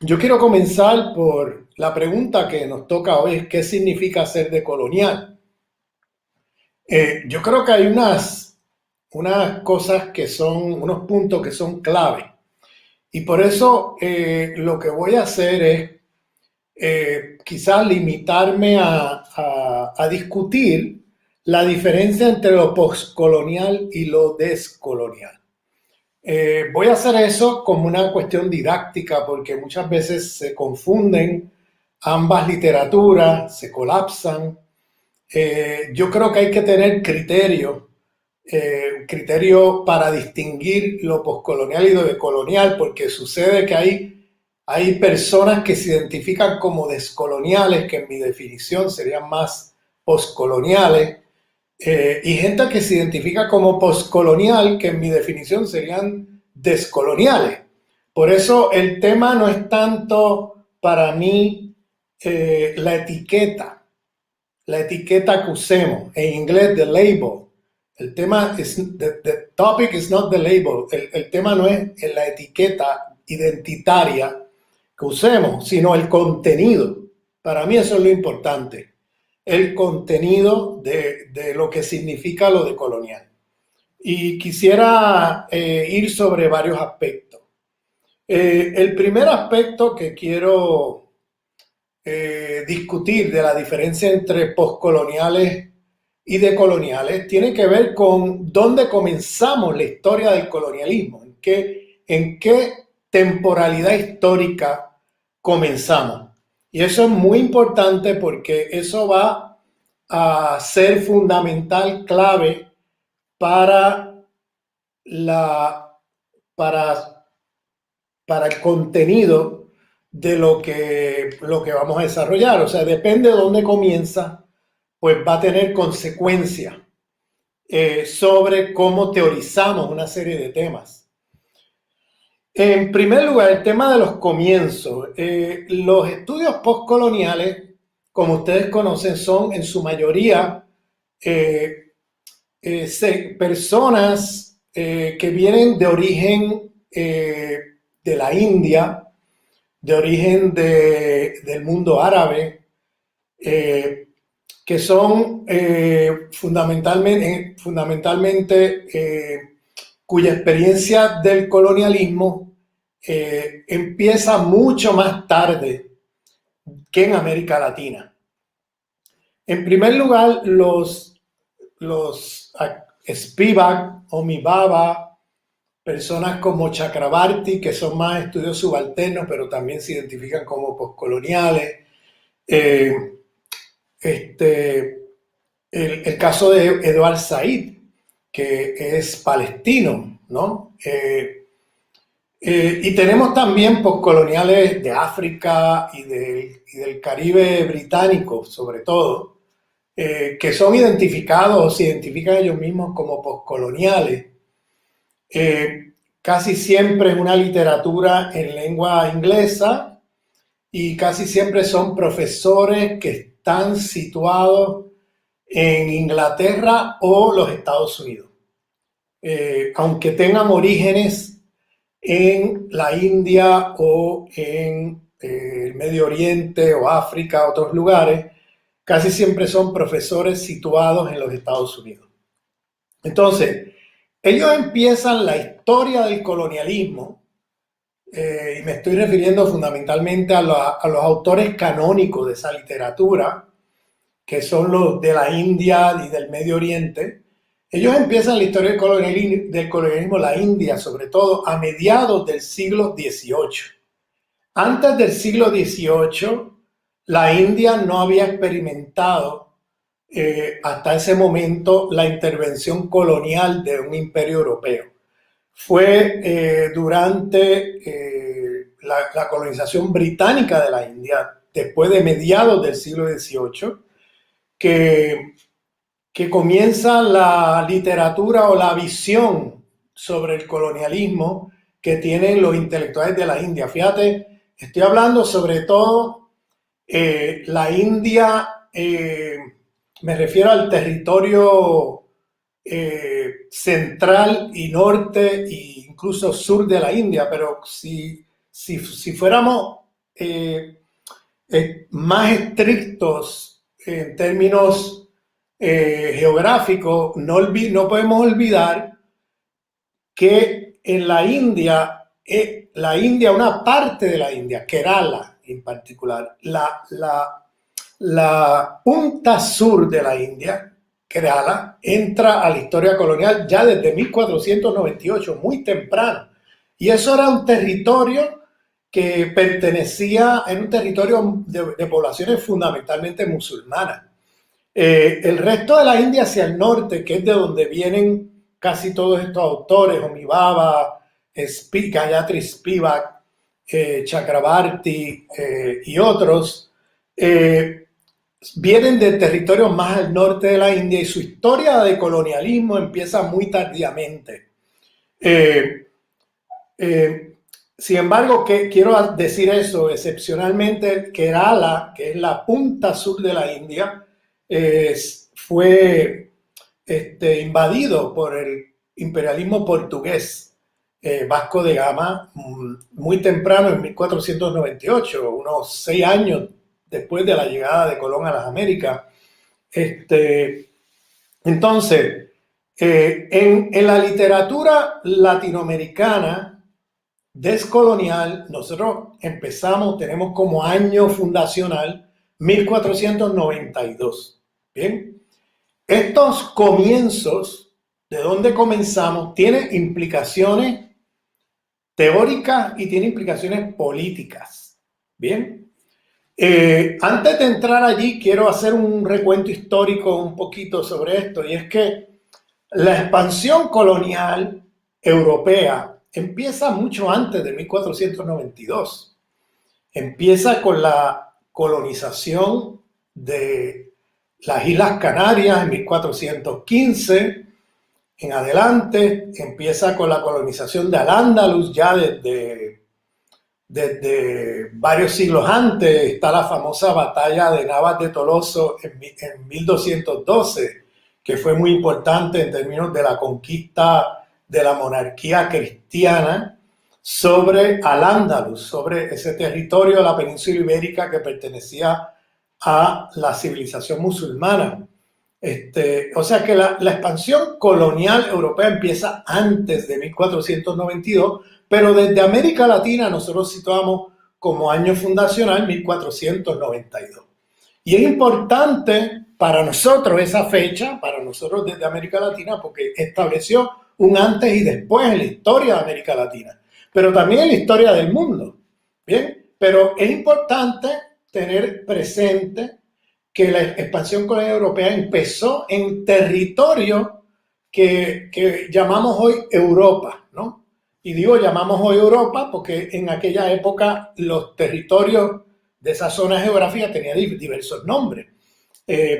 Yo quiero comenzar por la pregunta que nos toca hoy, ¿qué significa ser decolonial? Yo creo que hay unas cosas que son, unos puntos que son clave. Y por eso lo que voy a hacer es quizás limitarme a discutir la diferencia entre lo postcolonial y lo descolonial. Voy a hacer eso como una cuestión didáctica porque muchas veces se confunden ambas literaturas, se colapsan. Yo creo que hay que tener criterio para distinguir lo poscolonial y lo decolonial, porque sucede que hay personas que se identifican como descoloniales, que en mi definición serían más poscoloniales, y gente que se identifica como postcolonial, que en mi definición serían descoloniales. Por eso el tema no es tanto para mí la etiqueta que usemos. En inglés, the label. El tema es, the topic is not the label. El tema no es la etiqueta identitaria que usemos, sino el contenido. Para mí eso es lo importante. El contenido de lo que significa lo de colonial. Y quisiera ir sobre varios aspectos. El primer aspecto que quiero discutir de la diferencia entre postcoloniales y decoloniales tiene que ver con dónde comenzamos la historia del colonialismo, en qué temporalidad histórica comenzamos. Y eso es muy importante porque eso va a ser fundamental, clave para, la, para, para el contenido de lo que vamos a desarrollar. O sea, depende de dónde comienza, pues va a tener consecuencias sobre cómo teorizamos una serie de temas. En primer lugar, el tema de los comienzos. Los estudios postcoloniales, como ustedes conocen, son en su mayoría eh, personas que vienen de origen de la India, de origen del mundo árabe, eh, que son fundamentalmente cuya experiencia del colonialismo empieza mucho más tarde que en América Latina. En primer lugar, los Spivak, Omibaba, personas como Chakrabarti, que son más estudios subalternos, pero también se identifican como postcoloniales. Eh, este, el caso de Edward Said, que es palestino, ¿no? Y tenemos también postcoloniales de África y del Caribe británico, sobre todo, que son identificados o se identifican ellos mismos como postcoloniales, casi siempre en una literatura en lengua inglesa y casi siempre son profesores que están situados en Inglaterra o los Estados Unidos. Aunque tengan orígenes en la India o en el Medio Oriente o África, otros lugares, casi siempre son profesores situados en los Estados Unidos. Entonces, ellos empiezan la historia del colonialismo, y me estoy refiriendo fundamentalmente a los autores canónicos de esa literatura, que son los de la India y del Medio Oriente. Ellos empiezan la historia del colonialismo, la India sobre todo, a mediados del siglo XVIII. Antes del siglo XVIII, la India no había experimentado hasta ese momento la intervención colonial de un imperio europeo. Fue durante la colonización británica de la India, después de mediados del siglo XVIII, que, que comienza la literatura o la visión sobre el colonialismo que tienen los intelectuales de la India. Fíjate, estoy hablando sobre todo la India, me refiero al territorio central y norte e incluso sur de la India, pero si fuéramos más estrictos en términos geográficos, no podemos olvidar que en la India, una parte de la India, Kerala en particular, la punta sur de la India, Kerala, entra a la historia colonial ya desde 1498, muy temprano. Y eso era un territorio que pertenecía, era un territorio de poblaciones fundamentalmente musulmanas. El resto de la India hacia el norte, que es de donde vienen casi todos estos autores, Homi Bhabha, Gayatri Spivak, Chakrabarti y otros, vienen de territorios más al norte de la India y su historia de colonialismo empieza muy tardíamente. Sin embargo, quiero decir eso, excepcionalmente Kerala, que es la punta sur de la India, fue invadido por el imperialismo portugués, Vasco de Gama, muy temprano en 1498, unos 6 años después de la llegada de Colón a las Américas. Entonces, en la literatura latinoamericana descolonial, nosotros tenemos como año fundacional 1492. Bien, estos comienzos, de donde comenzamos, tienen implicaciones teóricas y tienen implicaciones políticas. Bien, antes de entrar allí, quiero hacer un recuento histórico un poquito sobre esto, y es que la expansión colonial europea empieza mucho antes de 1492. Empieza con la colonización de las Islas Canarias en 1415 en adelante. Empieza con la colonización de Al-Ándalus ya desde varios siglos antes. Está la famosa batalla de Navas de Toloso en 1212, que fue muy importante en términos de la conquista de la monarquía cristiana sobre Al-Ándalus, sobre ese territorio de la península ibérica que pertenecía a la civilización musulmana. O sea que la expansión colonial europea empieza antes de 1492, pero desde América Latina nosotros situamos como año fundacional 1492. Y es importante para nosotros esa fecha, para nosotros desde América Latina, porque estableció un antes y después en la historia de América Latina, pero también en la historia del mundo. Bien, pero es importante tener presente que la expansión colonial europea empezó en territorio que llamamos hoy Europa, ¿no? Y digo llamamos hoy Europa porque en aquella época los territorios de esa zona geográfica tenían diversos nombres.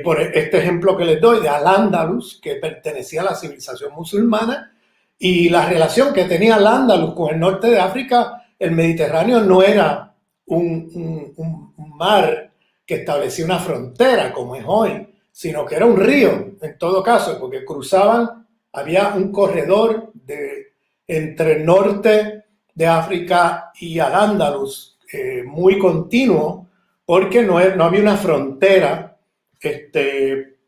Por este ejemplo que les doy de Al-Ándalus, que pertenecía a la civilización musulmana, y la relación que tenía Al-Ándalus con el norte de África, el Mediterráneo no era un mar que establecía una frontera como es hoy, sino que era un río en todo caso, porque cruzaban, había un corredor entre el norte de África y Al-Ándalus muy continuo, porque no había una frontera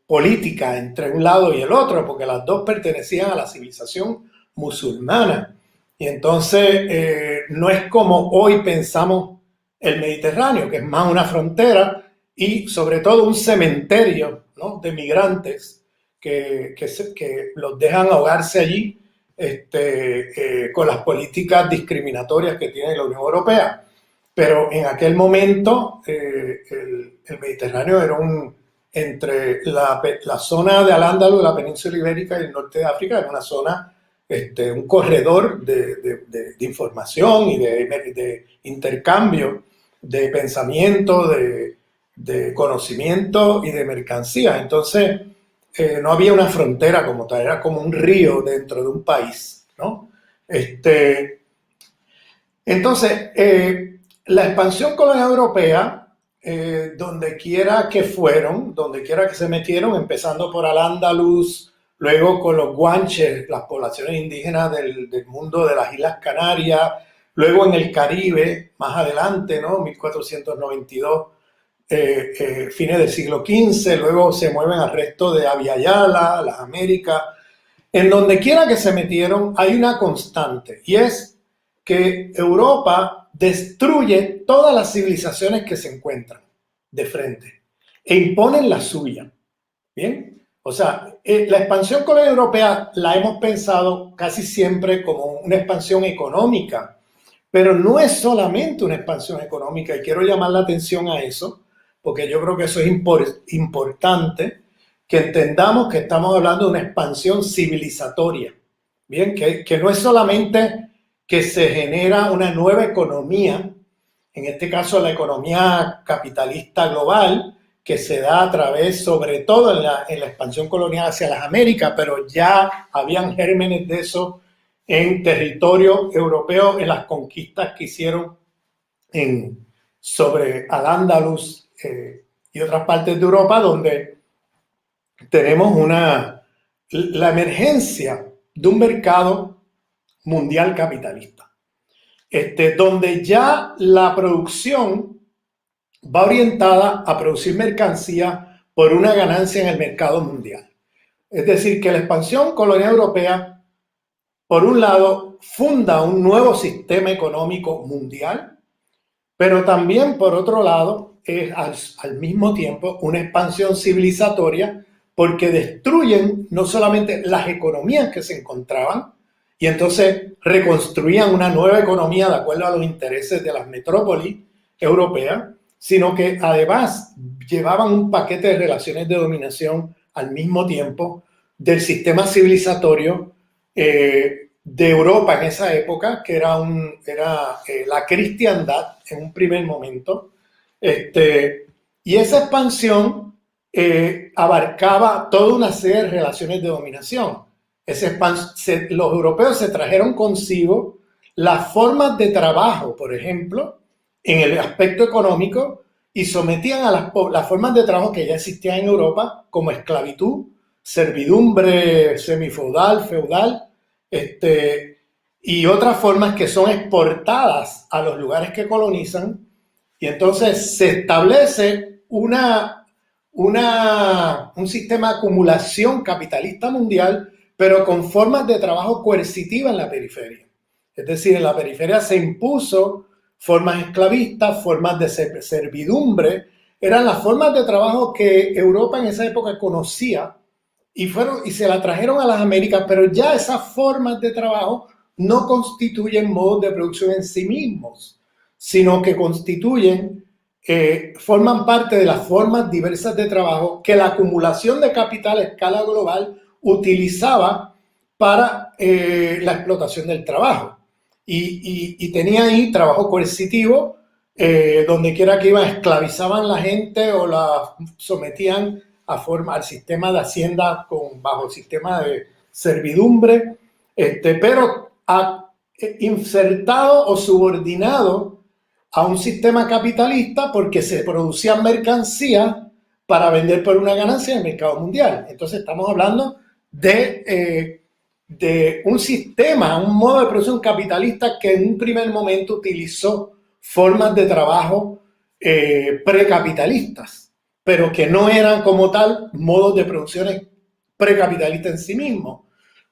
política entre un lado y el otro, porque las dos pertenecían a la civilización musulmana. Y entonces no es como hoy pensamos el Mediterráneo, que es más una frontera y sobre todo un cementerio, ¿no?, de migrantes que los dejan ahogarse allí con las políticas discriminatorias que tiene la Unión Europea. Pero en aquel momento el Mediterráneo era entre la zona de Al-Ándalus, la península ibérica y el norte de África, era una zona, un corredor de información y de intercambio de pensamiento, de conocimiento y de mercancía. Entonces, no había una frontera como tal, era como un río dentro de un país, ¿no? Entonces, la expansión colonial europea, donde quiera que fueron, donde quiera que se metieron, empezando por Al-Ándalus, luego con los guanches, las poblaciones indígenas del mundo de las Islas Canarias, luego en el Caribe, más adelante, ¿no? 1492, fines del siglo XV, luego se mueven al resto de Abya Yala, las Américas. En donde quiera que se metieron hay una constante, y es que Europa destruye todas las civilizaciones que se encuentran de frente e imponen la suya. ¿Bien? O sea, la expansión colonial europea la hemos pensado casi siempre como una expansión económica, pero no es solamente una expansión económica, y quiero llamar la atención a eso, porque yo creo que eso es importante, que entendamos que estamos hablando de una expansión civilizatoria. Bien, que no es solamente que se genera una nueva economía, en este caso la economía capitalista global, que se da a través, sobre todo en la expansión colonial hacia las Américas, pero ya habían gérmenes de eso en territorio europeo, en las conquistas que hicieron sobre Al-Ándalus y otras partes de Europa, donde tenemos la emergencia de un mercado mundial capitalista, donde ya la producción va orientada a producir mercancía por una ganancia en el mercado mundial. Es decir, que la expansión colonial europea, por un lado, funda un nuevo sistema económico mundial, pero también, por otro lado, es al mismo tiempo una expansión civilizatoria, porque destruyen no solamente las economías que se encontraban, y entonces reconstruían una nueva economía de acuerdo a los intereses de las metrópolis europeas, sino que además llevaban un paquete de relaciones de dominación al mismo tiempo del sistema civilizatorio de Europa en esa época, que era la cristiandad en un primer momento. Y esa expansión abarcaba toda una serie de relaciones de dominación. Los europeos se trajeron consigo las formas de trabajo, por ejemplo, en el aspecto económico, y sometían a las formas de trabajo que ya existían en Europa, como esclavitud, servidumbre semifeudal, feudal, y otras formas que son exportadas a los lugares que colonizan, y entonces se establece un sistema de acumulación capitalista mundial, pero con formas de trabajo coercitiva en la periferia. Es decir, en la periferia se impuso formas esclavistas, formas de servidumbre, eran las formas de trabajo que Europa en esa época conocía, y se la trajeron a las Américas, pero ya esas formas de trabajo no constituyen modos de producción en sí mismos, sino que forman parte de las formas diversas de trabajo que la acumulación de capital a escala global utilizaba para la explotación del trabajo. Y tenía ahí trabajo coercitivo, donde quiera que iban, esclavizaban a la gente o la sometían al sistema de hacienda bajo el sistema de servidumbre, pero insertado o subordinado a un sistema capitalista, porque se producían mercancías para vender por una ganancia en el mercado mundial. Entonces estamos hablando de un sistema, un modo de producción capitalista que en un primer momento utilizó formas de trabajo precapitalistas, pero que no eran como tal modos de producción precapitalistas en sí mismos,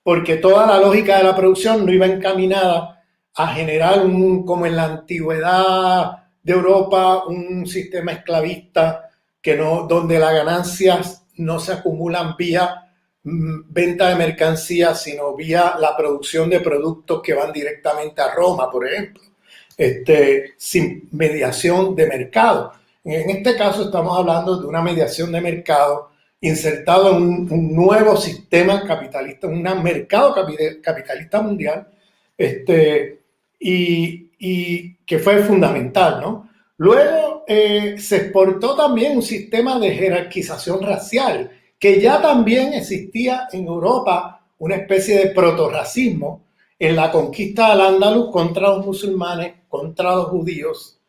porque toda la lógica de la producción no iba encaminada a generar, como en la antigüedad de Europa, un sistema esclavista donde las ganancias no se acumulan vía venta de mercancías, sino vía la producción de productos que van directamente a Roma, por ejemplo, sin mediación de mercado. En este caso estamos hablando de una mediación de mercado insertado en un nuevo sistema capitalista, un mercado capitalista mundial, y que fue fundamental, ¿no? Luego se exportó también un sistema de jerarquización racial, que ya también existía en Europa, una especie de protorracismo en la conquista del Al-Ándalus contra los musulmanes, contra los judíos.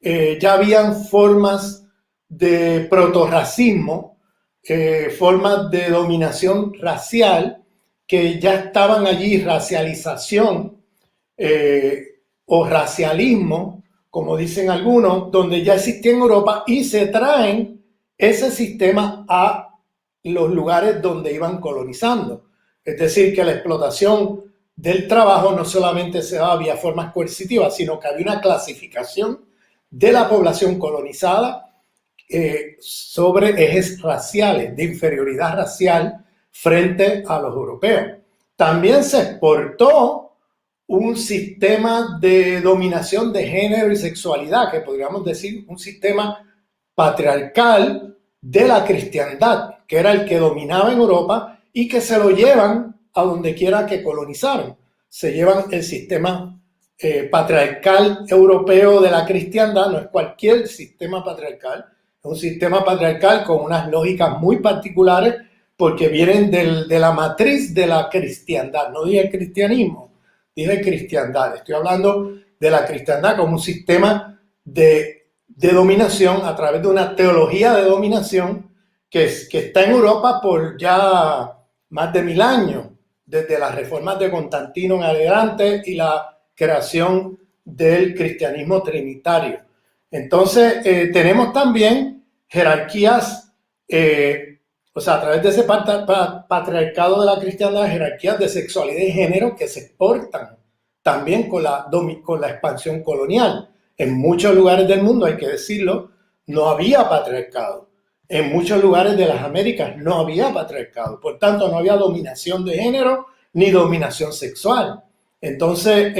Ya habían formas de protorracismo, formas de dominación racial que ya estaban allí, racialización, o racialismo, como dicen algunos, donde ya existía en Europa y se traen ese sistema a los lugares donde iban colonizando. Es decir, que la explotación del trabajo no solamente se daba vía formas coercitivas, sino que había una clasificación de la población colonizada sobre ejes raciales, de inferioridad racial frente a los europeos. También se exportó un sistema de dominación de género y sexualidad, que podríamos decir un sistema patriarcal de la cristiandad, que era el que dominaba en Europa y que se lo llevan a donde quiera que colonizaron. Se llevan el sistema patriarcal europeo de la cristiandad, no es cualquier sistema patriarcal, es un sistema patriarcal con unas lógicas muy particulares porque vienen de la matriz de la cristiandad. No dije cristianismo, dije cristiandad. Estoy hablando de la cristiandad como un sistema de dominación a través de una teología de dominación que está en Europa por ya más de 1000 años, desde las reformas de Constantino en adelante y la creación del cristianismo trinitario. Entonces, tenemos también jerarquías, o sea, a través de ese patriarcado de la cristiandad, jerarquías de sexualidad y género que se exportan también con la expansión colonial. En muchos lugares del mundo, hay que decirlo, no había patriarcado. En muchos lugares de las Américas no había patriarcado. Por tanto, no había dominación de género ni dominación sexual. Entonces,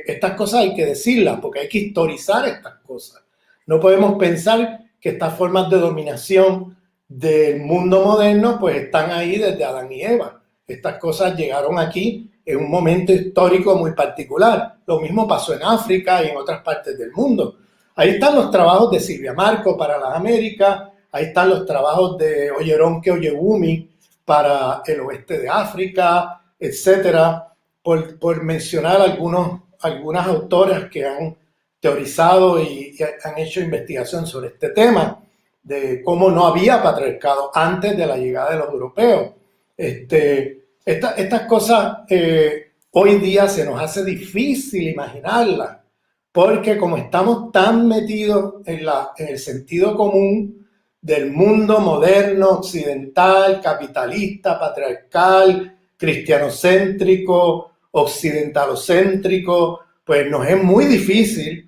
estas cosas hay que decirlas porque hay que historizar estas cosas. No podemos pensar que estas formas de dominación del mundo moderno pues están ahí desde Adán y Eva. Estas cosas llegaron aquí en un momento histórico muy particular. Lo mismo pasó en África y en otras partes del mundo. Ahí están los trabajos de Silvia Marco para las Américas, ahí están los trabajos de Oyeronke Oyewumi para el oeste de África, etcétera, por mencionar algunas autoras que han teorizado y han hecho investigación sobre este tema, de cómo no había patriarcado antes de la llegada de los europeos. Estas cosas hoy día se nos hace difícil imaginarlas, porque como estamos tan metidos en el sentido común del mundo moderno, occidental, capitalista, patriarcal, cristianocéntrico, occidentalocéntrico, pues nos es muy difícil,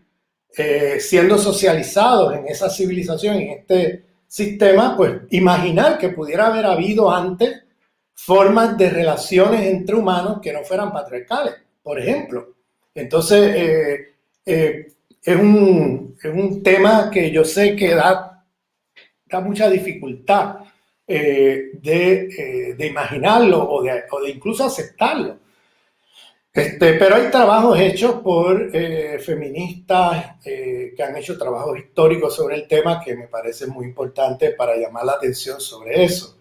siendo socializados en esa civilización, en este sistema, pues imaginar que pudiera haber habido antes formas de relaciones entre humanos que no fueran patriarcales, por ejemplo. Entonces, es un tema que yo sé que da mucha dificultad de imaginarlo o de incluso aceptarlo. Pero hay trabajos hechos por feministas que han hecho trabajos históricos sobre el tema que me parecen muy importantes para llamar la atención sobre eso.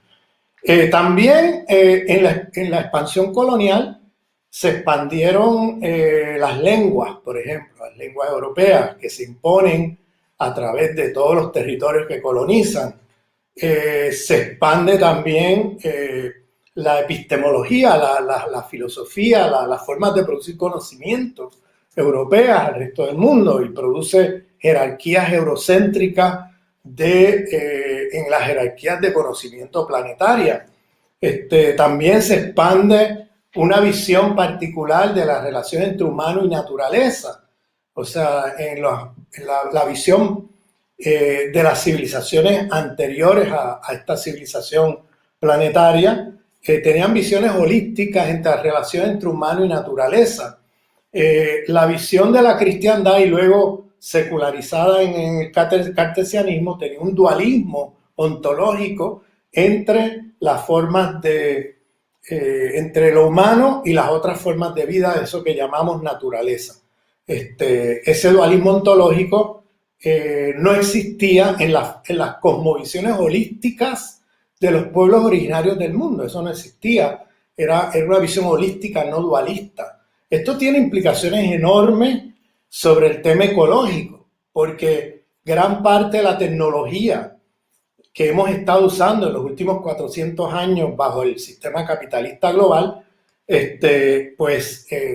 También en la expansión colonial se expandieron las lenguas, por ejemplo, las lenguas europeas que se imponen a través de todos los territorios que colonizan. Se expande también la epistemología, la filosofía, las formas de producir conocimiento europeas al resto del mundo y produce jerarquías eurocéntricas en las jerarquías de conocimiento planetaria. También se expande una visión particular de la relación entre humano y naturaleza. O sea, en la visión de las civilizaciones anteriores a esta civilización planetaria, tenían visiones holísticas entre la relación entre humano y naturaleza. La visión de la cristiandad y luego secularizada en el cartesianismo tenía un dualismo ontológico entre las formas entre lo humano y las otras formas de vida, eso que llamamos naturaleza. Ese dualismo ontológico no existía en las cosmovisiones holísticas de los pueblos originarios del mundo. Eso no existía. Era una visión holística, no dualista. Esto tiene implicaciones enormes sobre el tema ecológico, porque gran parte de la tecnología que hemos estado usando en los últimos 400 años bajo el sistema capitalista global,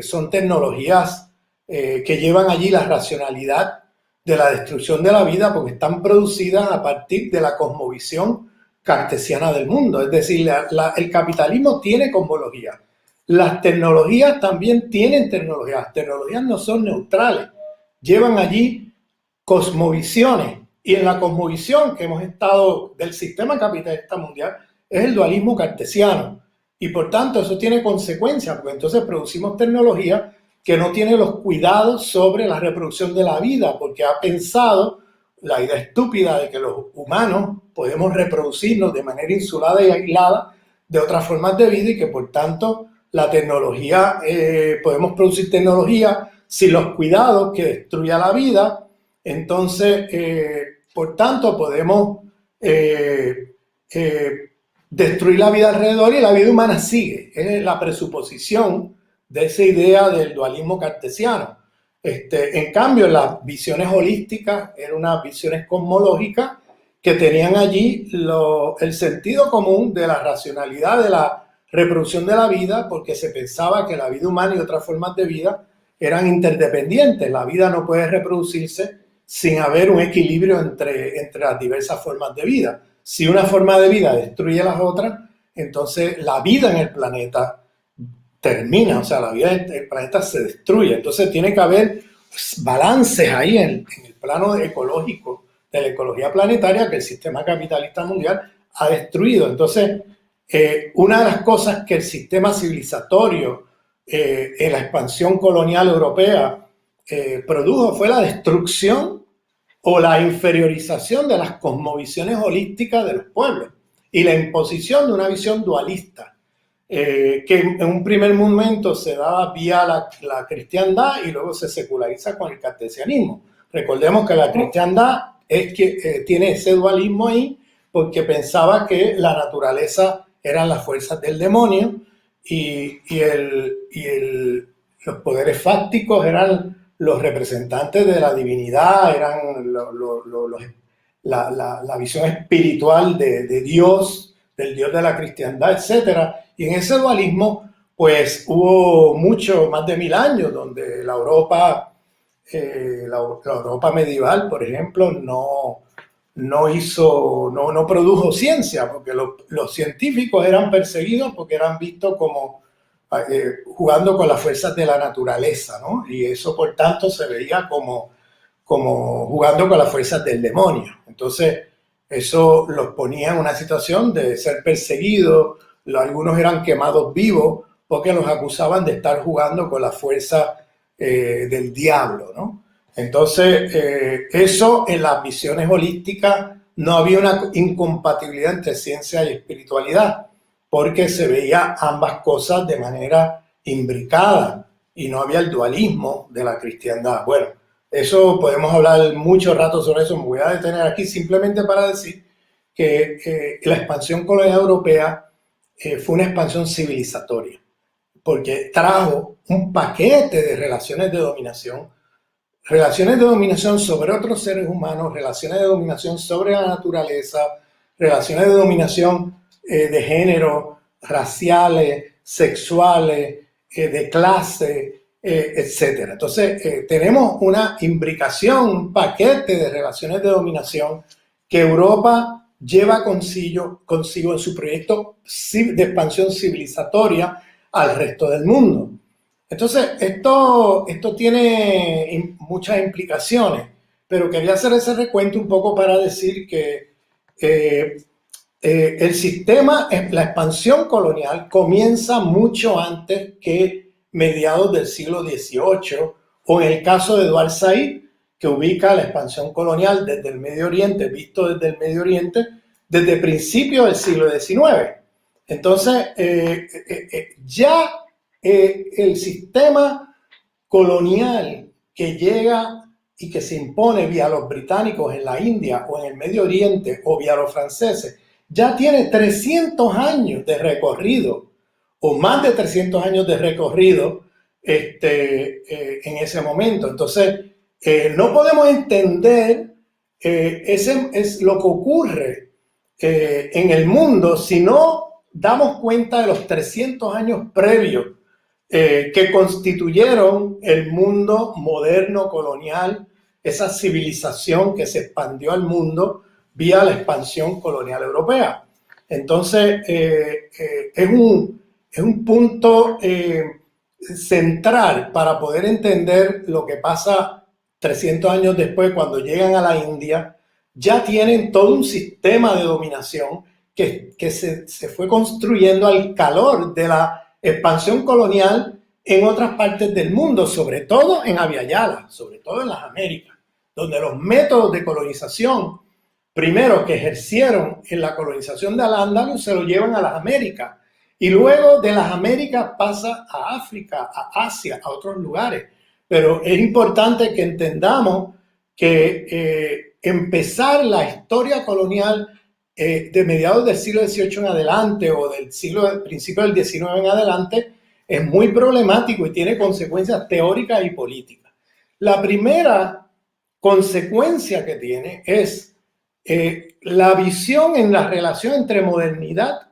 son tecnologías que llevan allí la racionalidad de la destrucción de la vida, porque están producidas a partir de la cosmovisión cartesiana del mundo. Es decir, el capitalismo tiene cosmología. Las tecnologías también tienen tecnología. Las tecnologías no son neutrales. Llevan allí cosmovisiones. Y en la cosmovisión que hemos estado del sistema capitalista mundial es el dualismo cartesiano. Y por tanto eso tiene consecuencias, porque entonces producimos tecnología que no tiene los cuidados sobre la reproducción de la vida, porque ha pensado la idea estúpida de que los humanos podemos reproducirnos de manera insulada y aislada de otras formas de vida y que por tanto la tecnología, podemos producir tecnología sin los cuidados que destruya la vida. Entonces, por tanto, podemos destruir la vida alrededor y la vida humana sigue. Es la presuposición de esa idea del dualismo cartesiano. En cambio, las visiones holísticas eran unas visiones cosmológicas que tenían allí el sentido común de la racionalidad de la reproducción de la vida, porque se pensaba que la vida humana y otras formas de vida eran interdependientes. La vida no puede reproducirse sin haber un equilibrio entre las diversas formas de vida. Si una forma de vida destruye las otras, entonces la vida en el planeta termina, o sea, la vida del planeta se destruye. Entonces tiene que haber balances ahí en el plano ecológico de la ecología planetaria que el sistema capitalista mundial ha destruido. Entonces, una de las cosas que el sistema civilizatorio en la expansión colonial europea produjo fue la destrucción o la inferiorización de las cosmovisiones holísticas de los pueblos y la imposición de una visión dualista, que en un primer momento se daba vía la cristiandad y luego se seculariza con el cartesianismo. Recordemos que la cristiandad es que tiene ese dualismo ahí porque pensaba que la naturaleza eran las fuerzas del demonio y los poderes fácticos eran los representantes de la divinidad, eran la visión espiritual de Dios, del Dios de la cristiandad, etc. Y en ese dualismo, pues hubo mucho, más de 1000 años, donde la Europa medieval, por ejemplo, no produjo ciencia, porque los científicos eran perseguidos porque eran vistos como jugando con las fuerzas de la naturaleza, ¿no? Y eso, por tanto, se veía como jugando con las fuerzas del demonio. Entonces, eso los ponía en una situación de ser perseguidos. Algunos eran quemados vivos porque los acusaban de estar jugando con la fuerza del diablo, ¿no? Entonces, eso en las visiones holísticas no había una incompatibilidad entre ciencia y espiritualidad, porque se veía ambas cosas de manera imbricada y no había el dualismo de la cristiandad. Bueno, eso podemos hablar mucho rato sobre eso, me voy a detener aquí simplemente para decir que la expansión colonial europea fue una expansión civilizatoria, porque trajo un paquete de relaciones de dominación sobre otros seres humanos, relaciones de dominación sobre la naturaleza, relaciones de dominación de género, raciales, sexuales, de clase, etc. Entonces, tenemos una imbricación, un paquete de relaciones de dominación que Europa lleva consigo en su proyecto de expansión civilizatoria al resto del mundo. Entonces, esto tiene muchas implicaciones, pero quería hacer ese recuento un poco para decir que el sistema, la expansión colonial comienza mucho antes que mediados del siglo XVIII, o en el caso de Edward Said, que ubica la expansión colonial desde el Medio Oriente, visto desde el Medio Oriente, desde principios del siglo XIX. Entonces, ya el sistema colonial que llega y que se impone vía los británicos en la India o en el Medio Oriente o vía los franceses, ya tiene 300 años de recorrido o más de 300 años de recorrido en ese momento. Entonces, no podemos entender es lo que ocurre en el mundo si no damos cuenta de los 300 años previos que constituyeron el mundo moderno colonial, esa civilización que se expandió al mundo vía la expansión colonial europea. Entonces, es un punto central para poder entender lo que pasa 300 años después, cuando llegan a la India. Ya tienen todo un sistema de dominación que se fue construyendo al calor de la expansión colonial en otras partes del mundo, sobre todo en Abya Yala, sobre todo en las Américas, donde los métodos de colonización, primero que ejercieron en la colonización de Al-Ándalus, se lo llevan a las Américas, y luego de las Américas pasa a África, a Asia, a otros lugares. Pero es importante que entendamos que empezar la historia colonial de mediados del siglo XVIII en adelante o del principio del XIX en adelante es muy problemático y tiene consecuencias teóricas y políticas. La primera consecuencia que tiene es la visión en la relación entre modernidad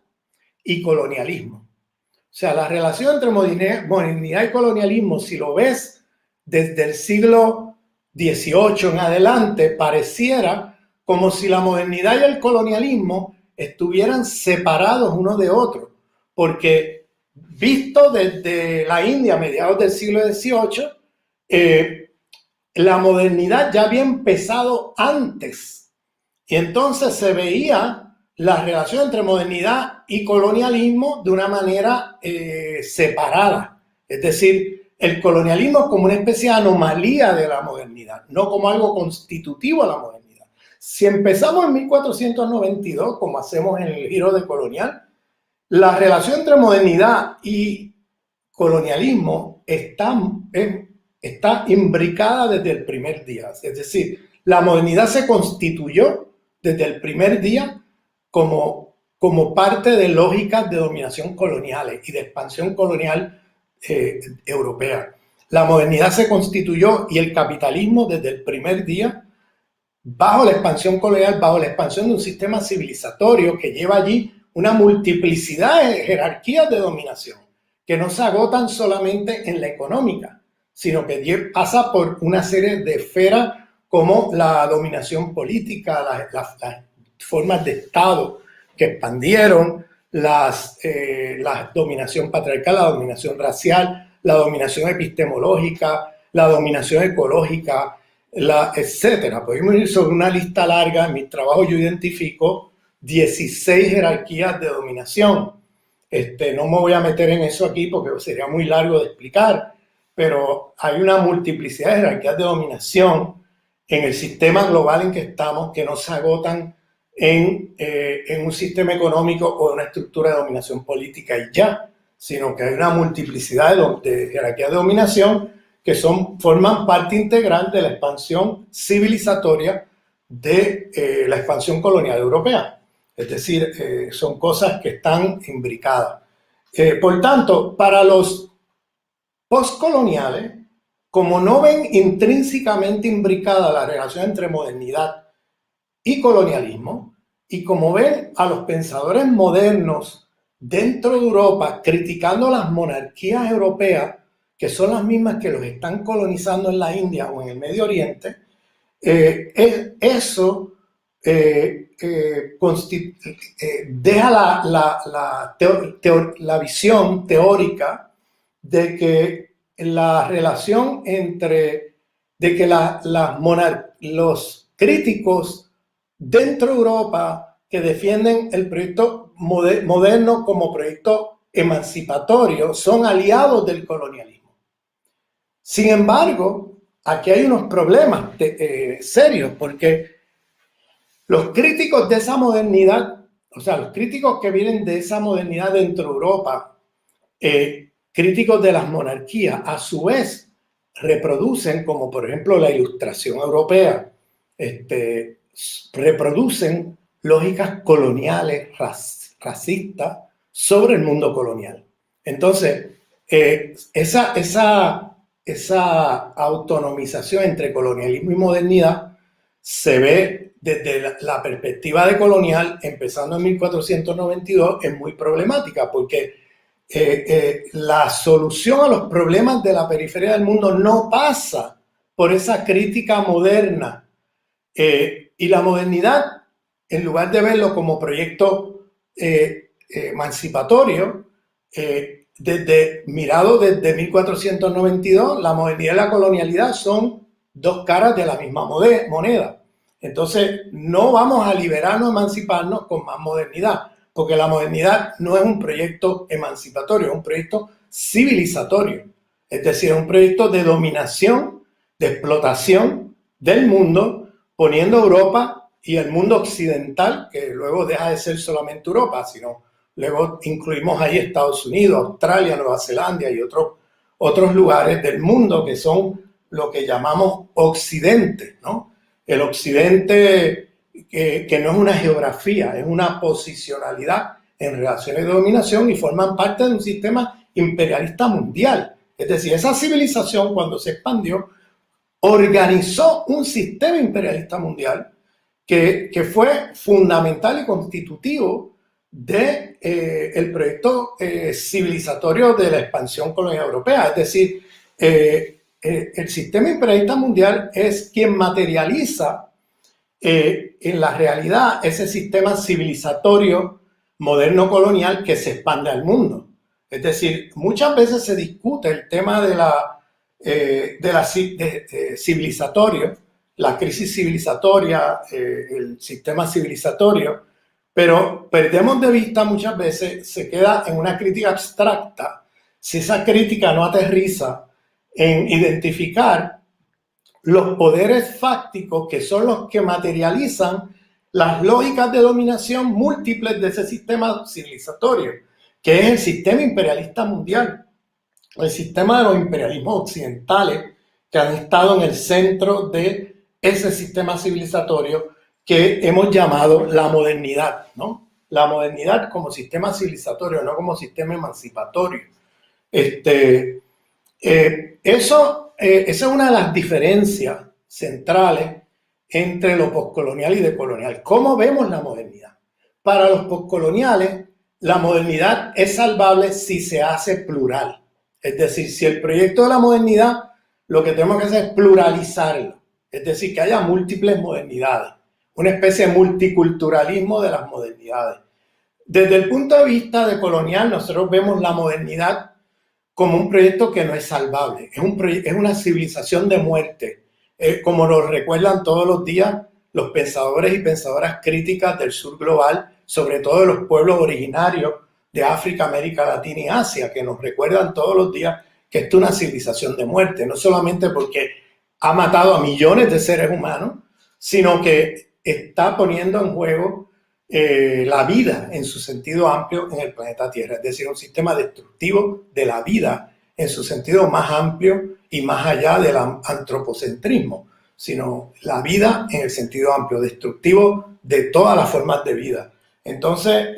y colonialismo. O sea, la relación entre modernidad y colonialismo, si lo ves desde el siglo XVIII en adelante, pareciera como si la modernidad y el colonialismo estuvieran separados uno de otro, porque visto desde la India a mediados del siglo XVIII, la modernidad ya había empezado antes, y entonces se veía la relación entre modernidad y colonialismo de una manera separada. Es decir, el colonialismo como una especie de anomalía de la modernidad, no como algo constitutivo de la modernidad. Si empezamos en 1492, como hacemos en el giro de colonial, la relación entre modernidad y colonialismo está imbricada desde el primer día. Es decir, la modernidad se constituyó desde el primer día como parte de lógicas de dominación coloniales y de expansión colonial europea. La modernidad se constituyó y el capitalismo desde el primer día bajo la expansión colonial, bajo la expansión de un sistema civilizatorio que lleva allí una multiplicidad de jerarquías de dominación que no se agotan solamente en la económica, sino que pasa por una serie de esferas como la dominación política, las formas de Estado que expandieron, la dominación patriarcal, la dominación racial, la dominación epistemológica, la dominación ecológica, etcétera. Podemos ir sobre una lista larga. En mi trabajo yo identifico 16 jerarquías de dominación. No me voy a meter en eso aquí porque sería muy largo de explicar, pero hay una multiplicidad de jerarquías de dominación en el sistema global en que estamos que no se agotan en un sistema económico o una estructura de dominación política y ya, sino que hay una multiplicidad de jerarquías de dominación que forman parte integral de la expansión civilizatoria de la expansión colonial europea. Es decir, son cosas que están imbricadas. Por tanto, para los postcoloniales, como no ven intrínsecamente imbricada la relación entre modernidad y colonialismo, y como ven a los pensadores modernos dentro de Europa criticando las monarquías europeas, que son las mismas que los están colonizando en la India o en el Medio Oriente, eso deja la visión teórica de que la relación de que los críticos dentro de Europa que defienden el proyecto moderno como proyecto emancipatorio son aliados del colonialismo. Sin embargo, aquí hay unos problemas serios, porque los críticos de esa modernidad, o sea, los críticos que vienen de esa modernidad dentro de Europa, críticos de las monarquías, a su vez reproducen, como por ejemplo la Ilustración europea, reproducen lógicas coloniales, racistas, sobre el mundo colonial. Entonces, esa autonomización entre colonialismo y modernidad se ve desde la perspectiva de colonial, empezando en 1492, es muy problemática, porque la solución a los problemas de la periferia del mundo no pasa por esa crítica moderna. Y la modernidad, en lugar de verlo como proyecto emancipatorio, mirado desde 1492, la modernidad y la colonialidad son dos caras de la misma moneda. Entonces, no vamos a liberarnos, emanciparnos con más modernidad, porque la modernidad no es un proyecto emancipatorio, es un proyecto civilizatorio. Es decir, es un proyecto de dominación, de explotación del mundo, poniendo Europa y el mundo occidental, que luego deja de ser solamente Europa, sino luego incluimos ahí Estados Unidos, Australia, Nueva Zelanda y otros lugares del mundo que son lo que llamamos Occidente, ¿no? El Occidente que no es una geografía, es una posicionalidad en relaciones de dominación y forman parte de un sistema imperialista mundial. Es decir, esa civilización cuando se expandió organizó un sistema imperialista mundial que fue fundamental y constitutivo de el proyecto civilizatorio de la expansión colonial europea. Es decir, el sistema imperialista mundial es quien materializa en la realidad ese sistema civilizatorio moderno colonial que se expande al mundo. Es decir, muchas veces se discute el tema de civilizatorio, la crisis civilizatoria, el sistema civilizatorio, pero perdemos de vista muchas veces, se queda en una crítica abstracta, si esa crítica no aterriza en identificar los poderes fácticos que son los que materializan las lógicas de dominación múltiples de ese sistema civilizatorio, que es el sistema imperialista mundial, el sistema de los imperialismos occidentales que han estado en el centro de ese sistema civilizatorio que hemos llamado la modernidad, ¿no? La modernidad como sistema civilizatorio, no como sistema emancipatorio. Esa es una de las diferencias centrales entre lo postcolonial y decolonial. ¿Cómo vemos la modernidad? Para los postcoloniales, la modernidad es salvable si se hace plural. Es decir, si el proyecto de la modernidad, lo que tenemos que hacer es pluralizarlo. Es decir, que haya múltiples modernidades, una especie de multiculturalismo de las modernidades. Desde el punto de vista decolonial, nosotros vemos la modernidad como un proyecto que no es salvable, es una civilización de muerte, como lo recuerdan todos los días los pensadores y pensadoras críticas del sur global, sobre todo de los pueblos originarios de África, América Latina y Asia, que nos recuerdan todos los días que esto es una civilización de muerte, no solamente porque ha matado a millones de seres humanos, sino que está poniendo en juego la vida en su sentido amplio en el planeta Tierra, es decir, un sistema destructivo de la vida en su sentido más amplio y más allá del antropocentrismo, sino la vida en el sentido amplio, destructivo de todas las formas de vida. Entonces,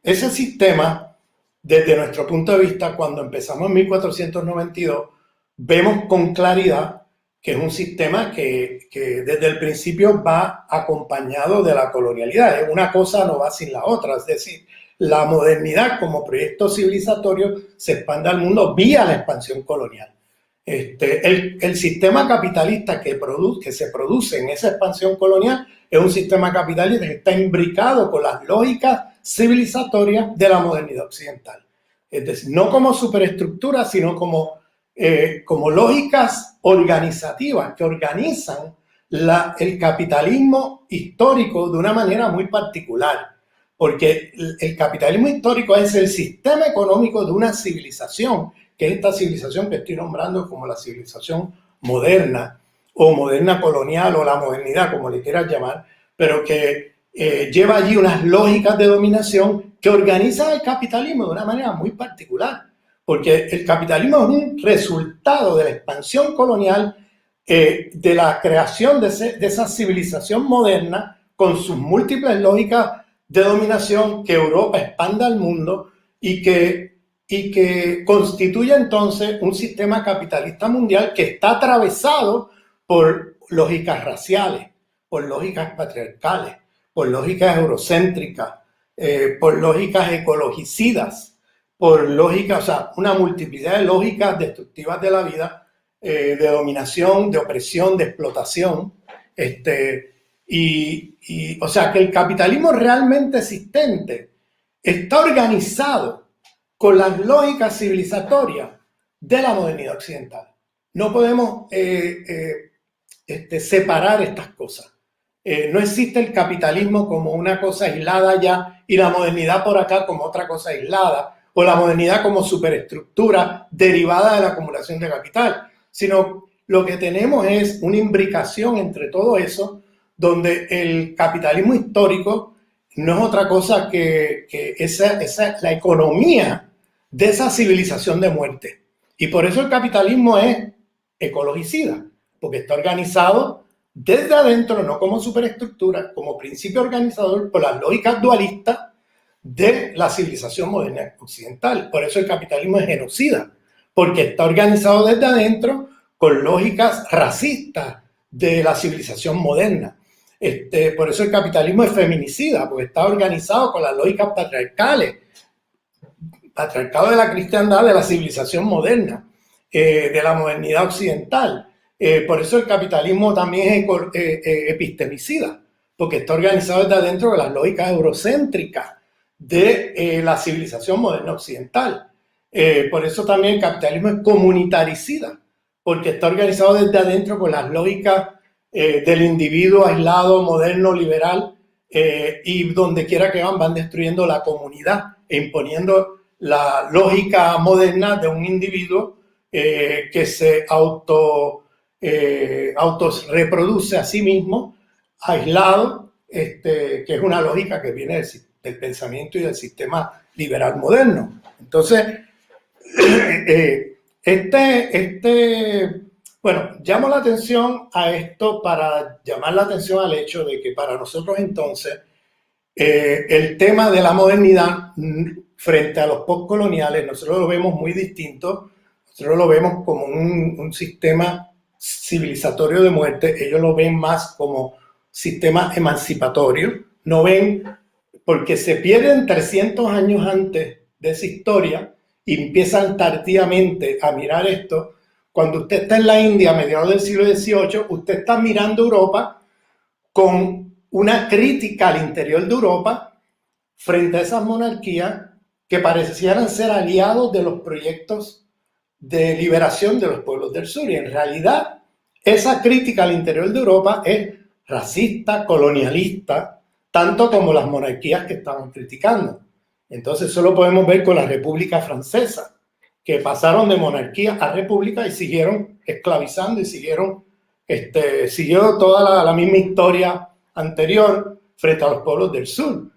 ese sistema, desde nuestro punto de vista, cuando empezamos en 1492, vemos con claridad que es un sistema que desde el principio va acompañado de la colonialidad. Una cosa no va sin la otra, es decir, la modernidad como proyecto civilizatorio se expande al mundo vía la expansión colonial. El sistema capitalista que se produce en esa expansión colonial es un sistema capitalista que está imbricado con las lógicas civilizatorias de la modernidad occidental. Es decir, no como superestructura, sino como lógicas organizativas que organizan el capitalismo histórico de una manera muy particular, porque el capitalismo histórico es el sistema económico de una civilización, que es esta civilización que estoy nombrando como la civilización moderna, o moderna colonial, o la modernidad, como le quieras llamar, pero que lleva allí unas lógicas de dominación que organizan el capitalismo de una manera muy particular. Porque el capitalismo es un resultado de la expansión colonial, de la creación de esa civilización moderna con sus múltiples lógicas de dominación que Europa expanda al mundo y que constituye entonces un sistema capitalista mundial que está atravesado por lógicas raciales, por lógicas patriarcales, por lógicas eurocéntricas, por lógicas ecologicidas, por lógica, o sea, una multiplicidad de lógicas destructivas de la vida, de dominación, de opresión, de explotación. O sea, que el capitalismo realmente existente está organizado con las lógicas civilizatorias de la modernidad occidental. No podemos separar estas cosas. No existe el capitalismo como una cosa aislada ya y la modernidad por acá como otra cosa aislada, o la modernidad como superestructura derivada de la acumulación de capital, sino lo que tenemos es una imbricación entre todo eso, donde el capitalismo histórico no es otra cosa que la economía de esa civilización de muerte. Y por eso el capitalismo es ecologicida, porque está organizado desde adentro, no como superestructura, como principio organizador por las lógicas dualistas de la civilización moderna occidental. Por eso el capitalismo es genocida, porque está organizado desde adentro con lógicas racistas de la civilización moderna. Por eso el capitalismo es feminicida, porque está organizado con las lógicas patriarcales, patriarcado de la cristiandad, de la civilización moderna, de la modernidad occidental. Por eso el capitalismo también es epistemicida, porque está organizado desde adentro de las lógicas eurocéntricas de la civilización moderna occidental. Por eso también el capitalismo es comunitaricida, porque está organizado desde adentro con las lógicas del individuo aislado, moderno, liberal, y donde quiera que van destruyendo la comunidad e imponiendo la lógica moderna de un individuo que se auto reproduce a sí mismo, aislado, que es una lógica que viene del pensamiento y del sistema liberal moderno. Entonces, bueno, llamo la atención a esto para llamar la atención al hecho de que para nosotros entonces el tema de la modernidad frente a los postcoloniales, nosotros lo vemos muy distinto. Nosotros lo vemos como un sistema civilizatorio de muerte, ellos lo ven más como sistema emancipatorio, no ven, porque se pierden 300 años antes de esa historia y empiezan tardíamente a mirar esto. Cuando usted está en la India a mediados del siglo XVIII, usted está mirando Europa con una crítica al interior de Europa frente a esas monarquías que parecieran ser aliados de los proyectos de liberación de los pueblos del sur. Y en realidad, esa crítica al interior de Europa es racista, colonialista, tanto como las monarquías que estaban criticando. Entonces, eso lo podemos ver con la República Francesa, que pasaron de monarquía a república y siguieron esclavizando y siguió toda la misma historia anterior frente a los pueblos del sur.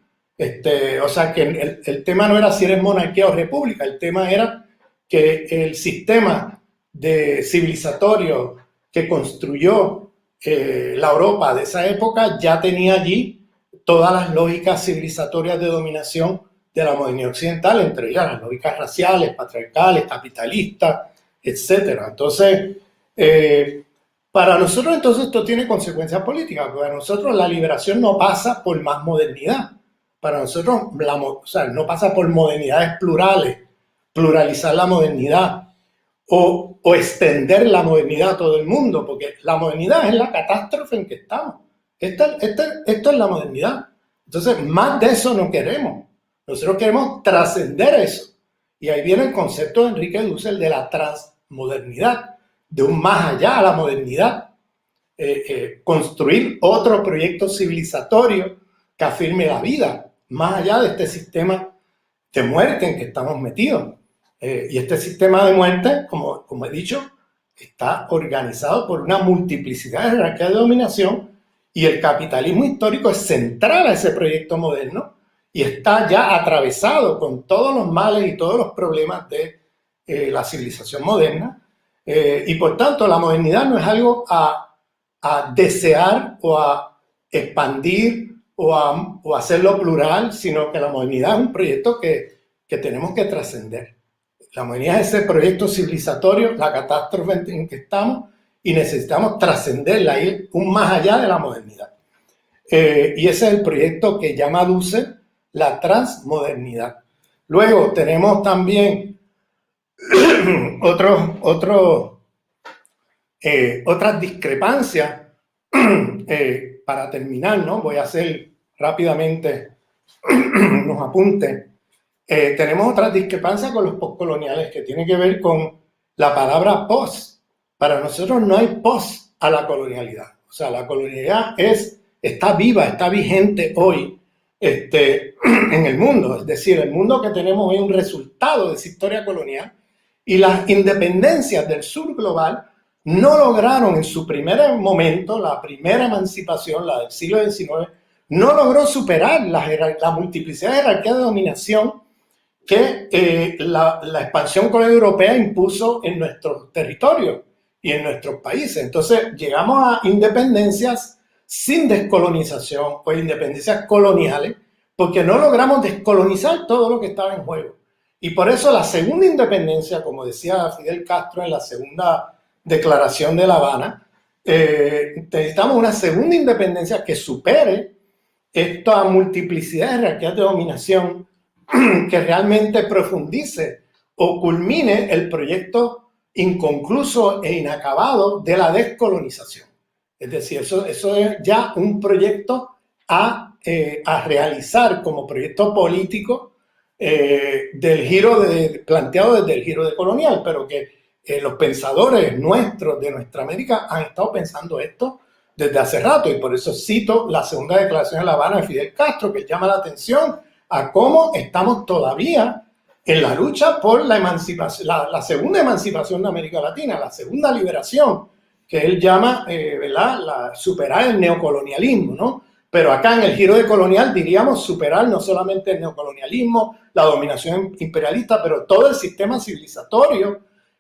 O sea que el tema no era si eres monarquía o república, el tema era que el sistema civilizatorio que construyó la Europa de esa época ya tenía allí todas las lógicas civilizatorias de dominación de la modernidad occidental, entre ellas las lógicas raciales, patriarcales, capitalistas, etc. Entonces, para nosotros entonces esto tiene consecuencias políticas, porque para nosotros la liberación no pasa por más modernidad, para nosotros no pasa por modernidades plurales, pluralizar la modernidad o extender la modernidad a todo el mundo, porque la modernidad es la catástrofe en que estamos. Esto es la modernidad. Entonces, más de eso no queremos. Nosotros queremos trascender eso. Y ahí viene el concepto de Enrique Dussel de la transmodernidad, de un más allá a la modernidad. Construir otro proyecto civilizatorio que afirme la vida, más allá de este sistema de muerte en que estamos metidos. Y este sistema de muerte, como he dicho, está organizado por una multiplicidad de jerarquías de dominación, y el capitalismo histórico es central a ese proyecto moderno y está ya atravesado con todos los males y todos los problemas de la civilización moderna. Y por tanto, la modernidad no es algo a desear o a expandir o a hacerlo plural, sino que la modernidad es un proyecto que tenemos que trascender. La modernidad es ese proyecto civilizatorio, la catástrofe en que estamos, y necesitamos trascenderla, ir un más allá de la modernidad. Y ese es el proyecto que llama Dussel la transmodernidad. Luego tenemos también otras discrepancias. Para terminar, ¿no? Voy a hacer rápidamente unos apuntes. Tenemos otras discrepancias con los postcoloniales que tienen que ver con la palabra post. Para nosotros no hay post a la colonialidad. O sea, la colonialidad está viva, está vigente hoy en el mundo. Es decir, el mundo que tenemos hoy es un resultado de esa historia colonial, y las independencias del sur global no lograron en su primer momento, la primera emancipación, la del siglo XIX, no logró superar la multiplicidad de jerarquías de dominación que la expansión colonial europea impuso en nuestros territorios y en nuestros países. Entonces llegamos a independencias sin descolonización o independencias coloniales porque no logramos descolonizar todo lo que estaba en juego. Y por eso la segunda independencia, como decía Fidel Castro en la segunda declaración de La Habana, necesitamos una segunda independencia que supere esta multiplicidad de jerarquías de dominación, que realmente profundice o culmine el proyecto inconcluso e inacabado de la descolonización. Es decir, eso es ya un proyecto a realizar como proyecto político del giro planteado desde el giro decolonial, pero que los pensadores nuestros de nuestra América han estado pensando esto desde hace rato, y por eso cito la segunda declaración de La Habana de Fidel Castro, que llama la atención a cómo estamos todavía en la lucha por la emancipación, la segunda emancipación de América Latina, la segunda liberación, que él llama, ¿verdad?, superar el neocolonialismo, ¿no? Pero acá en el giro decolonial diríamos superar no solamente el neocolonialismo, la dominación imperialista, pero todo el sistema civilizatorio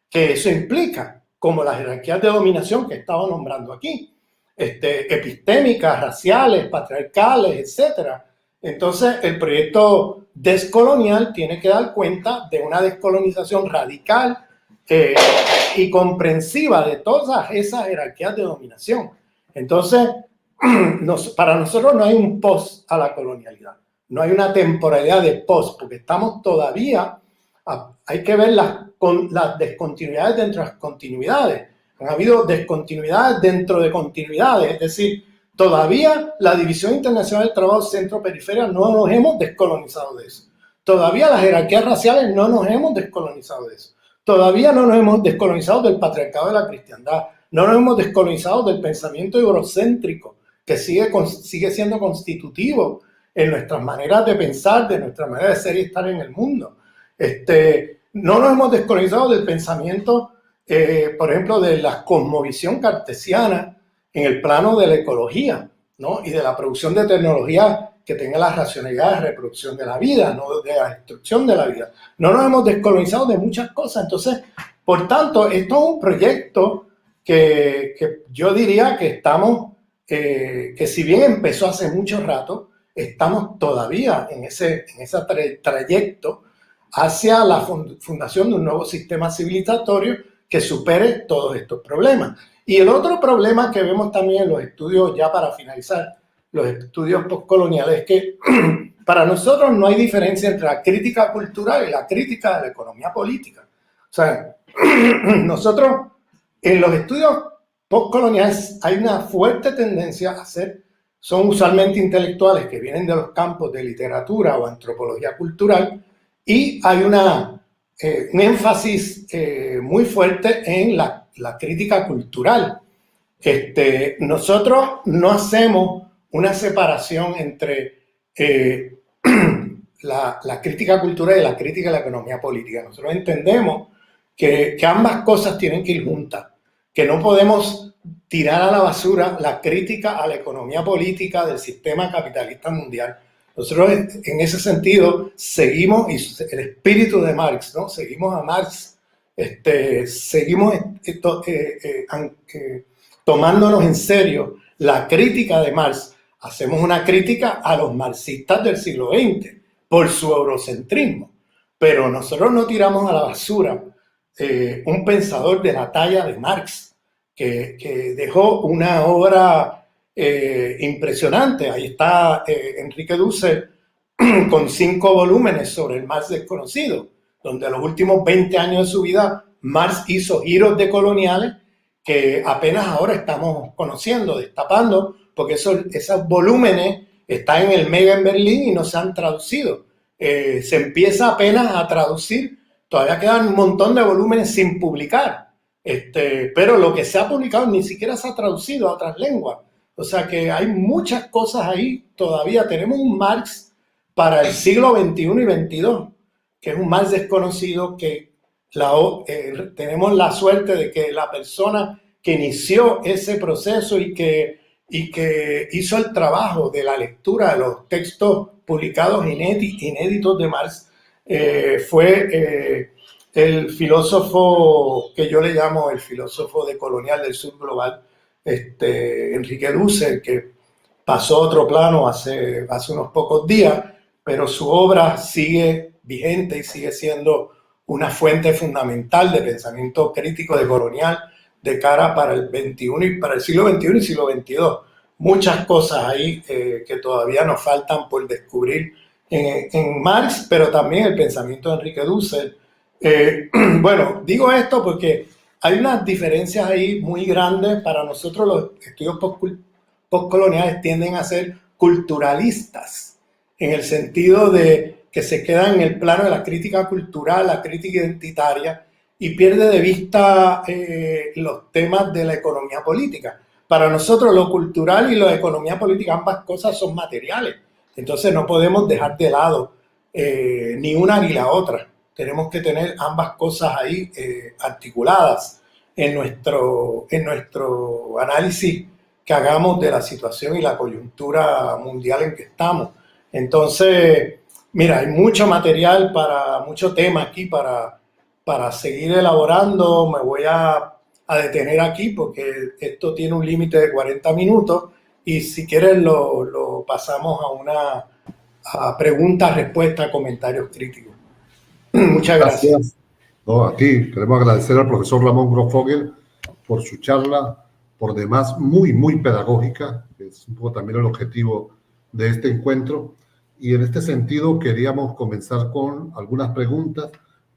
que eso implica, como las jerarquías de dominación que he estado nombrando aquí, epistémicas, raciales, patriarcales, etc. Entonces, el proyecto descolonial tiene que dar cuenta de una descolonización radical y comprensiva de todas esas jerarquías de dominación. Entonces, para nosotros no hay un post a la colonialidad, no hay una temporalidad de post, porque estamos todavía, hay que ver las descontinuidades dentro de las continuidades. Han habido descontinuidades dentro de continuidades, es decir, todavía la División Internacional del Trabajo Centro-Periferia no nos hemos descolonizado de eso. Todavía las jerarquías raciales no nos hemos descolonizado de eso. Todavía no nos hemos descolonizado del patriarcado de la cristiandad. No nos hemos descolonizado del pensamiento eurocéntrico, que sigue siendo constitutivo en nuestras maneras de pensar, de nuestra manera de ser y estar en el mundo. No nos hemos descolonizado del pensamiento, por ejemplo, de la cosmovisión cartesiana en el plano de la ecología, ¿no?, y de la producción de tecnología que tenga la racionalidad de reproducción de la vida, no de la destrucción de la vida. No nos hemos descolonizado de muchas cosas. Entonces, por tanto, esto es un proyecto que yo diría que estamos, que si bien empezó hace mucho rato, estamos todavía en ese trayecto hacia la fundación de un nuevo sistema civilizatorio que supere todos estos problemas. Y el otro problema que vemos también en los estudios, ya para finalizar, los estudios postcoloniales, es que para nosotros no hay diferencia entre la crítica cultural y la crítica de la economía política. O sea, nosotros en los estudios postcoloniales hay una fuerte tendencia a son usualmente intelectuales que vienen de los campos de literatura o antropología cultural, y hay un énfasis muy fuerte en la crítica cultural. Nosotros no hacemos una separación entre la crítica cultural y la crítica de la economía política. Nosotros entendemos que ambas cosas tienen que ir juntas, que no podemos tirar a la basura la crítica a la economía política del sistema capitalista mundial. Nosotros en ese sentido seguimos el espíritu de Marx, ¿no? Seguimos a Marx, seguimos tomándonos en serio la crítica de Marx. Hacemos una crítica a los marxistas del siglo XX por su eurocentrismo, pero nosotros no tiramos a la basura un pensador de la talla de Marx, que dejó una obra impresionante. Ahí está Enrique Dussel con 5 volúmenes sobre el Marx desconocido, donde en los últimos 20 años de su vida Marx hizo giros decoloniales que apenas ahora estamos conociendo, destapando, porque esos volúmenes están en el Mega en Berlín y no se han traducido. Se empieza apenas a traducir, todavía quedan un montón de volúmenes sin publicar, pero lo que se ha publicado ni siquiera se ha traducido a otras lenguas. O sea que hay muchas cosas ahí todavía. Tenemos un Marx para el siglo XXI y XXII, que es un Marx desconocido, que tenemos la suerte de que la persona que inició ese proceso y que hizo el trabajo de la lectura de los textos publicados inéditos de Marx, fue el filósofo que yo le llamo el filósofo decolonial del sur global, Enrique Dussel, que pasó a otro plano hace unos pocos días, pero su obra sigue vigente y sigue siendo una fuente fundamental de pensamiento crítico decolonial de cara para el 21 y para el siglo XXI y siglo XXII. Muchas cosas ahí que todavía nos faltan por descubrir en Marx, pero también el pensamiento de Enrique Dussel. Bueno, digo esto porque hay unas diferencias ahí muy grandes. Para nosotros los estudios postcoloniales tienden a ser culturalistas, en el sentido de que se quedan en el plano de la crítica cultural, la crítica identitaria, y pierde de vista los temas de la economía política. Para nosotros lo cultural y la economía política, ambas cosas son materiales. Entonces no podemos dejar de lado ni una ni la otra. Tenemos que tener ambas cosas ahí articuladas en nuestro análisis que hagamos de la situación y la coyuntura mundial en que estamos. Entonces, mira, hay mucho material mucho tema aquí para seguir elaborando. Me voy a detener aquí porque esto tiene un límite de 40 minutos y si quieres lo pasamos a preguntas, respuestas, comentarios críticos. Muchas gracias. Gracias. No, a ti. Queremos agradecer al profesor Ramón Grosfoguel por su charla, por demás muy, muy pedagógica, que es un poco también el objetivo de este encuentro. Y en este sentido queríamos comenzar con algunas preguntas.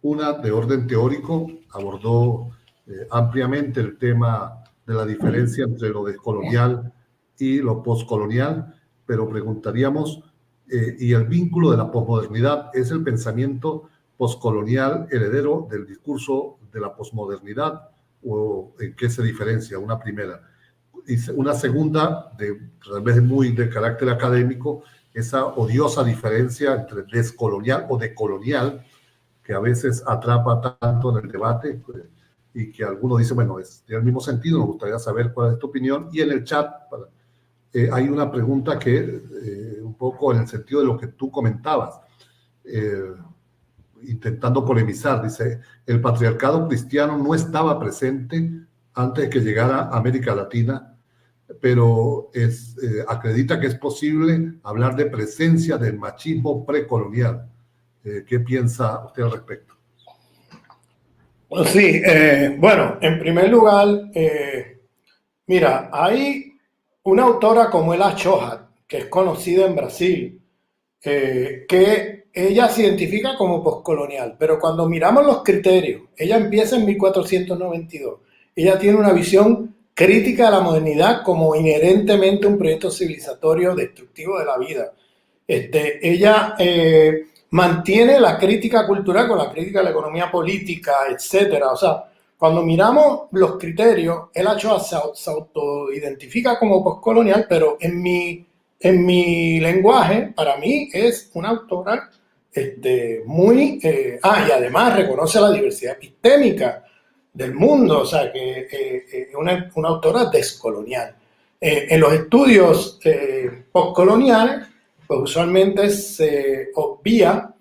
Una de orden teórico, abordó ampliamente el tema de la diferencia entre lo descolonial y lo postcolonial, pero preguntaríamos, ¿y el vínculo de la posmodernidad es el pensamiento postcolonial heredero del discurso de la posmodernidad o en qué se diferencia? Una primera. Y una segunda, tal vez muy de carácter académico, esa odiosa diferencia entre descolonial o decolonial, que a veces atrapa tanto en el debate y que algunos dicen, bueno, tiene el mismo sentido, nos gustaría saber cuál es tu opinión. Y en el chat hay una pregunta que un poco en el sentido de lo que tú comentabas, intentando polemizar, dice, el patriarcado cristiano no estaba presente antes de que llegara a América Latina, pero acredita que es posible hablar de presencia del machismo precolonial. ¿Qué piensa usted al respecto? Pues sí, bueno, en primer lugar, mira, hay una autora como Ela Chohat, que es conocida en Brasil, que ella se identifica como postcolonial, pero cuando miramos los criterios, ella empieza en 1492, ella tiene una visión crítica de la modernidad como inherentemente un proyecto civilizatorio destructivo de la vida. Ella mantiene la crítica cultural con la crítica de la economía política, etcétera. O sea, cuando miramos los criterios, el Ochoa se autoidentifica como postcolonial, pero en mi lenguaje, para mí es una autora muy... y además reconoce la diversidad epistémica del mundo, o sea, que es una autora descolonial. En los estudios postcoloniales, pues usualmente se obvia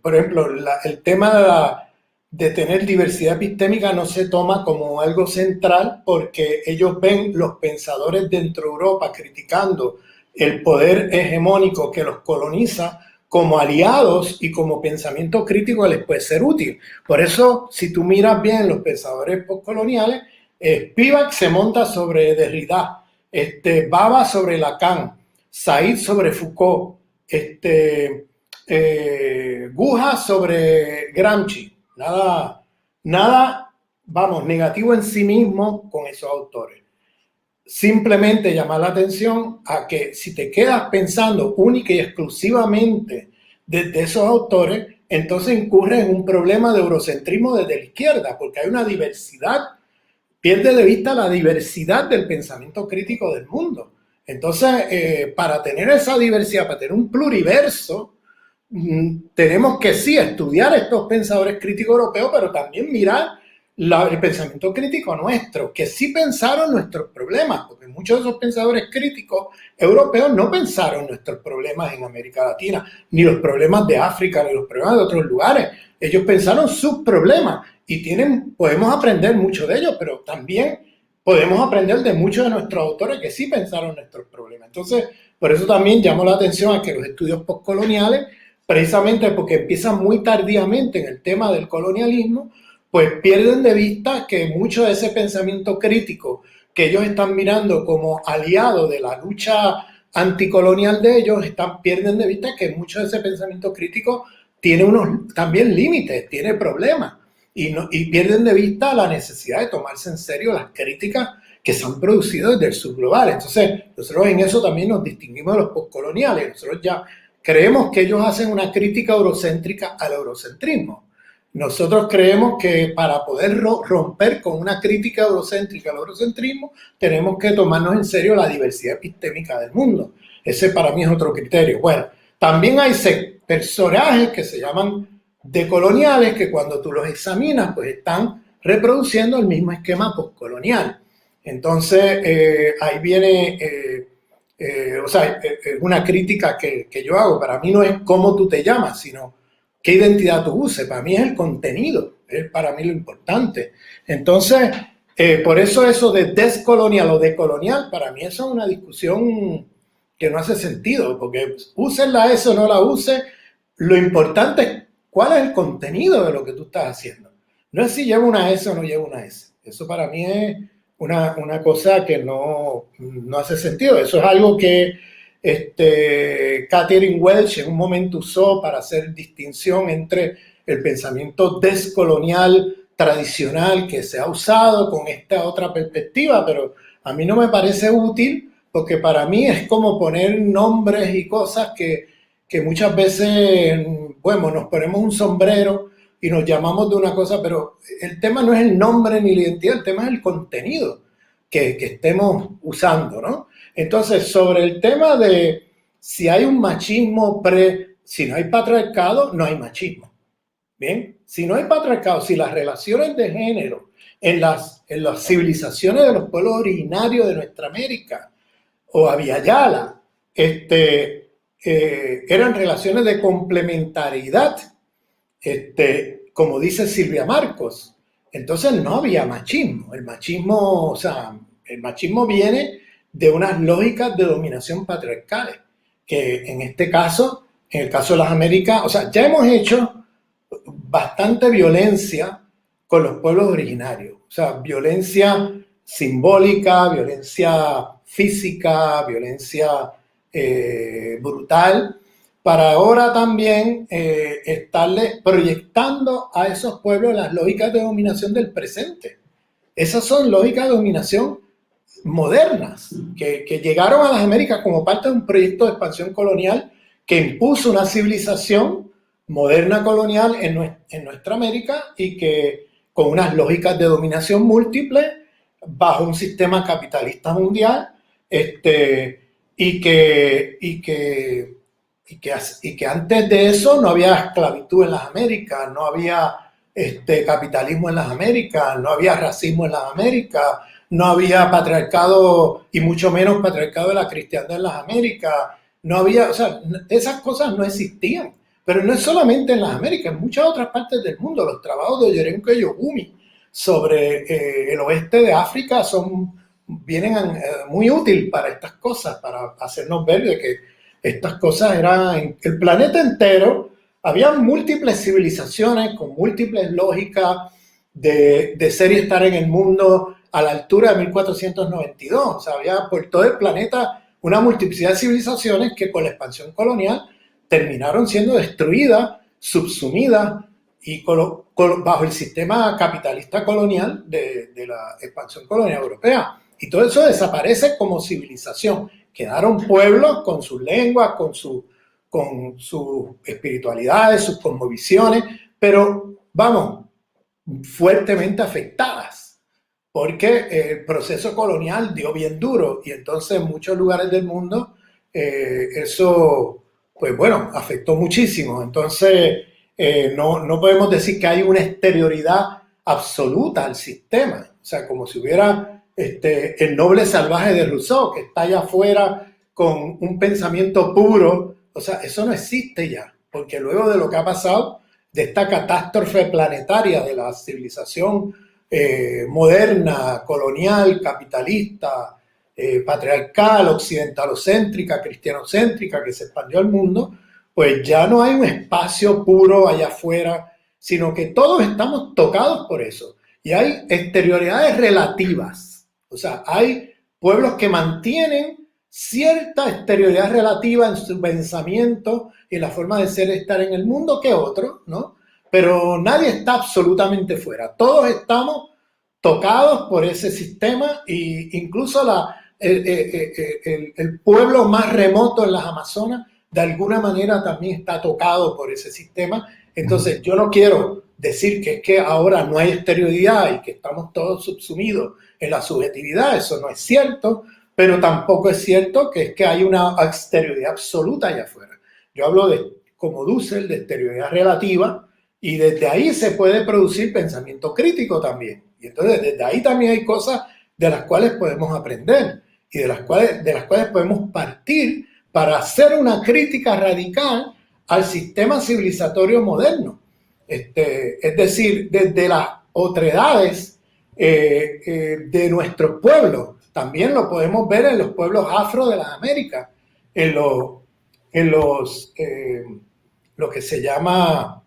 por ejemplo, el tema de tener diversidad epistémica no se toma como algo central porque ellos ven los pensadores dentro de Europa criticando el poder hegemónico que los coloniza como aliados y como pensamiento crítico les puede ser útil. Por eso, si tú miras bien los pensadores postcoloniales, Spivak se monta sobre Derrida, Baba sobre Lacan, Said sobre Foucault, Guja sobre Gramsci. Nada, vamos, negativo en sí mismo con esos autores. Simplemente llamar la atención a que si te quedas pensando única y exclusivamente desde esos autores, entonces incurres en un problema de eurocentrismo desde la izquierda, porque hay una diversidad, pierde de vista la diversidad del pensamiento crítico del mundo. Entonces, para tener esa diversidad, para tener un pluriverso, tenemos que sí estudiar estos pensadores críticos europeos, pero también mirar el pensamiento crítico nuestro, que sí pensaron nuestros problemas, porque muchos de esos pensadores críticos europeos no pensaron nuestros problemas en América Latina, ni los problemas de África, ni los problemas de otros lugares. Ellos pensaron sus problemas y podemos aprender mucho de ellos, pero también podemos aprender de muchos de nuestros autores que sí pensaron nuestros problemas. Entonces, por eso también llamo la atención a que los estudios postcoloniales, precisamente porque empiezan muy tardíamente en el tema del colonialismo, pues pierden de vista que mucho de ese pensamiento crítico que ellos están mirando como aliado de la lucha anticolonial de ellos, pierden de vista que mucho de ese pensamiento crítico tiene unos también límites, tiene problemas, y pierden de vista la necesidad de tomarse en serio las críticas que se han producido desde el subglobal. Entonces, nosotros en eso también nos distinguimos de los postcoloniales. Nosotros ya creemos que ellos hacen una crítica eurocéntrica al eurocentrismo. Nosotros creemos que para poder romper con una crítica eurocéntrica al eurocentrismo, tenemos que tomarnos en serio la diversidad epistémica del mundo. Ese para mí es otro criterio. Bueno, también hay personajes que se llaman decoloniales, que cuando tú los examinas, pues están reproduciendo el mismo esquema postcolonial. Entonces, ahí viene, una crítica que yo hago. Para mí no es cómo tú te llamas, sino qué identidad tú uses. Para mí es el contenido, es para mí lo importante. Entonces, por eso de descolonial o decolonial, para mí eso es una discusión que no hace sentido, porque uses la S o no la uses, lo importante es cuál es el contenido de lo que tú estás haciendo. No es si lleva una S o no lleva una S. Eso para mí es una cosa que no hace sentido. Eso es algo que Catherine Welch en un momento usó para hacer distinción entre el pensamiento descolonial tradicional que se ha usado con esta otra perspectiva, pero a mí no me parece útil, porque para mí es como poner nombres y cosas que muchas veces, bueno, nos ponemos un sombrero y nos llamamos de una cosa, pero el tema no es el nombre ni la identidad, el tema es el contenido que estemos usando, ¿no? Entonces, sobre el tema de si hay un machismo si no hay patriarcado, no hay machismo. Bien, si no hay patriarcado, si las relaciones de género en las civilizaciones de los pueblos originarios de nuestra América o Abiyala, eran relaciones de complementariedad, como dice Silvia Marcos, entonces no había machismo. El machismo viene de unas lógicas de dominación patriarcales, que en este caso, en el caso de las Américas, ya hemos hecho bastante violencia con los pueblos originarios, violencia simbólica, violencia física, violencia brutal, para ahora también estarle proyectando a esos pueblos las lógicas de dominación del presente. Esas son lógicas de dominación modernas que llegaron a las Américas como parte de un proyecto de expansión colonial que impuso una civilización moderna colonial en nuestra América y que con unas lógicas de dominación múltiples bajo un sistema capitalista mundial y que antes de eso no había esclavitud en las Américas, no había capitalismo en las Américas, no había racismo en las Américas, no había patriarcado y mucho menos patriarcado de la cristiandad en las Américas, no había, esas cosas no existían. Pero no es solamente en las Américas, en muchas otras partes del mundo. Los trabajos de Oyerenko y Yogumi sobre el oeste de África vienen muy útil para estas cosas, para hacernos ver de que estas cosas eran en el planeta entero. Había múltiples civilizaciones con múltiples lógicas de ser y estar en el mundo a la altura de 1492. Había por todo el planeta una multiplicidad de civilizaciones que con la expansión colonial terminaron siendo destruidas, subsumidas y bajo el sistema capitalista colonial de la expansión colonial europea. Y todo eso desaparece como civilización. Quedaron pueblos con sus lenguas, con sus espiritualidades, sus cosmovisiones, pero vamos, fuertemente afectadas, porque el proceso colonial dio bien duro y entonces en muchos lugares del mundo eso, pues bueno, afectó muchísimo. Entonces no podemos decir que hay una exterioridad absoluta al sistema, o sea, como si hubiera el noble salvaje de Rousseau que está allá afuera con un pensamiento puro. O sea, eso no existe ya, porque luego de lo que ha pasado, de esta catástrofe planetaria de la civilización moderna, colonial, capitalista, patriarcal, occidentalocéntrica, cristianocéntrica, que se expandió al mundo, pues ya no hay un espacio puro allá afuera, sino que todos estamos tocados por eso. Y hay exterioridades relativas, o sea, hay pueblos que mantienen cierta exterioridad relativa en su pensamiento y en la forma de ser y estar en el mundo que otros, ¿no? Pero nadie está absolutamente fuera. Todos estamos tocados por ese sistema e incluso el pueblo más remoto en las Amazonas de alguna manera también está tocado por ese sistema. Entonces yo no quiero decir que es que ahora no hay exterioridad y que estamos todos subsumidos en la subjetividad, eso no es cierto, pero tampoco es cierto que es que hay una exterioridad absoluta allá afuera. Yo hablo como Dussel, de exterioridad relativa, y desde ahí se puede producir pensamiento crítico también. Y entonces desde ahí también hay cosas de las cuales podemos aprender y de las cuales podemos partir para hacer una crítica radical al sistema civilizatorio moderno. Es decir, desde las otredades de nuestros pueblos. También lo podemos ver en los pueblos afro de las Américas, lo que se llama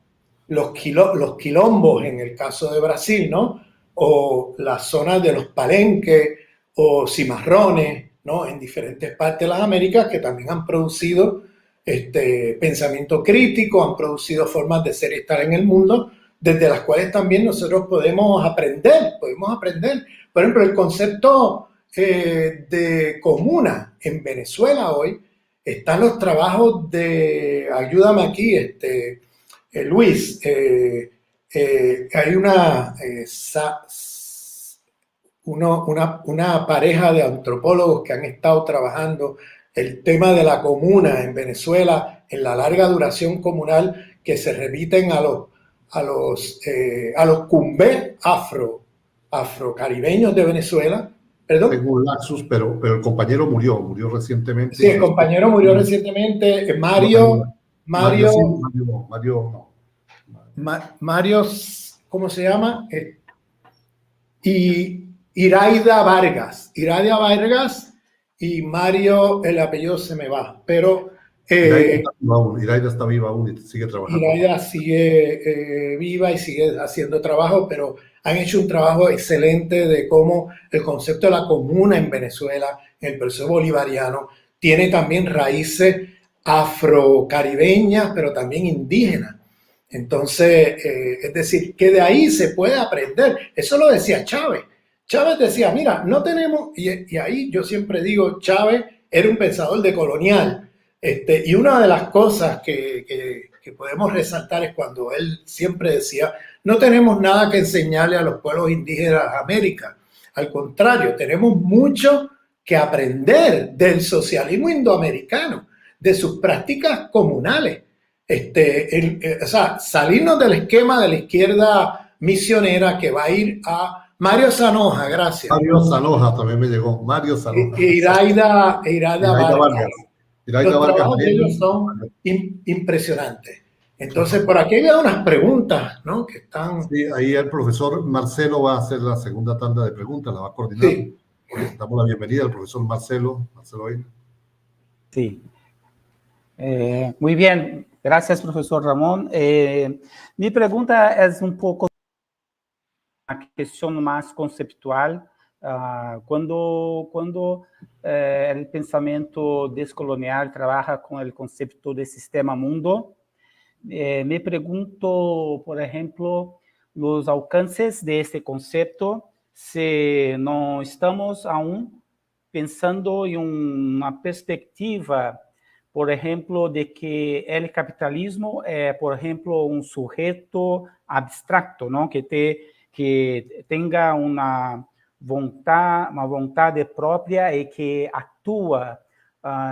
los quilombos en el caso de Brasil, ¿no? O las zonas de los palenques o cimarrones, ¿no? En diferentes partes de las Américas que también han producido pensamiento crítico, han producido formas de ser y estar en el mundo, desde las cuales también nosotros podemos aprender. Por ejemplo, el concepto de comuna en Venezuela hoy están los trabajos de, ayúdame aquí, Luis, hay una pareja de antropólogos que han estado trabajando el tema de la comuna en Venezuela, en la larga duración comunal que se repiten a los cumbé afrocaribeños de Venezuela. ¿Perdón? Tengo un lapsus, pero el compañero murió recientemente. Sí, el compañero murió recientemente, Mario, ¿cómo se llama? Y Iraida Vargas y Mario, el apellido se me va, pero Iraida está viva aún y sigue trabajando. Iraida sigue viva y sigue haciendo trabajo, pero han hecho un trabajo excelente de cómo el concepto de la comuna en Venezuela, en el proceso bolivariano, tiene también raíces afrocaribeñas, pero también indígenas. Entonces, es decir, que de ahí se puede aprender. Eso lo decía Chávez. Chávez decía, mira, no tenemos, y ahí yo siempre digo, Chávez era un pensador decolonial. Y una de las cosas que podemos resaltar es cuando él siempre decía, no tenemos nada que enseñarle a los pueblos indígenas de América. Al contrario, tenemos mucho que aprender del socialismo indoamericano, de sus prácticas comunales. O sea, salirnos del esquema de la izquierda misionera que va a ir a Mario Zanoja, gracias. Mario Zanoja también me llegó. Mario Zanoja. Iraida Vargas. Iraida Los Vargas trabajos de ellos son impresionantes. Entonces, por aquí había unas preguntas, ¿no? Que están... Sí, ahí el profesor Marcelo va a hacer la segunda tanda de preguntas, la va a coordinar. Sí. Damos la bienvenida al profesor Marcelo. Sí. Muy bien, gracias, profesor Ramón. Mi pregunta es un poco una cuestión más conceptual Quando o pensamento descolonial trabalha com o conceito de sistema mundo, me pergunto, por exemplo, os alcances desse conceito, se não estamos aún pensando em uma perspectiva, por exemplo, de que o capitalismo é, por exemplo, um sujeito abstracto, não? Que tenha uma vontade própria e que atua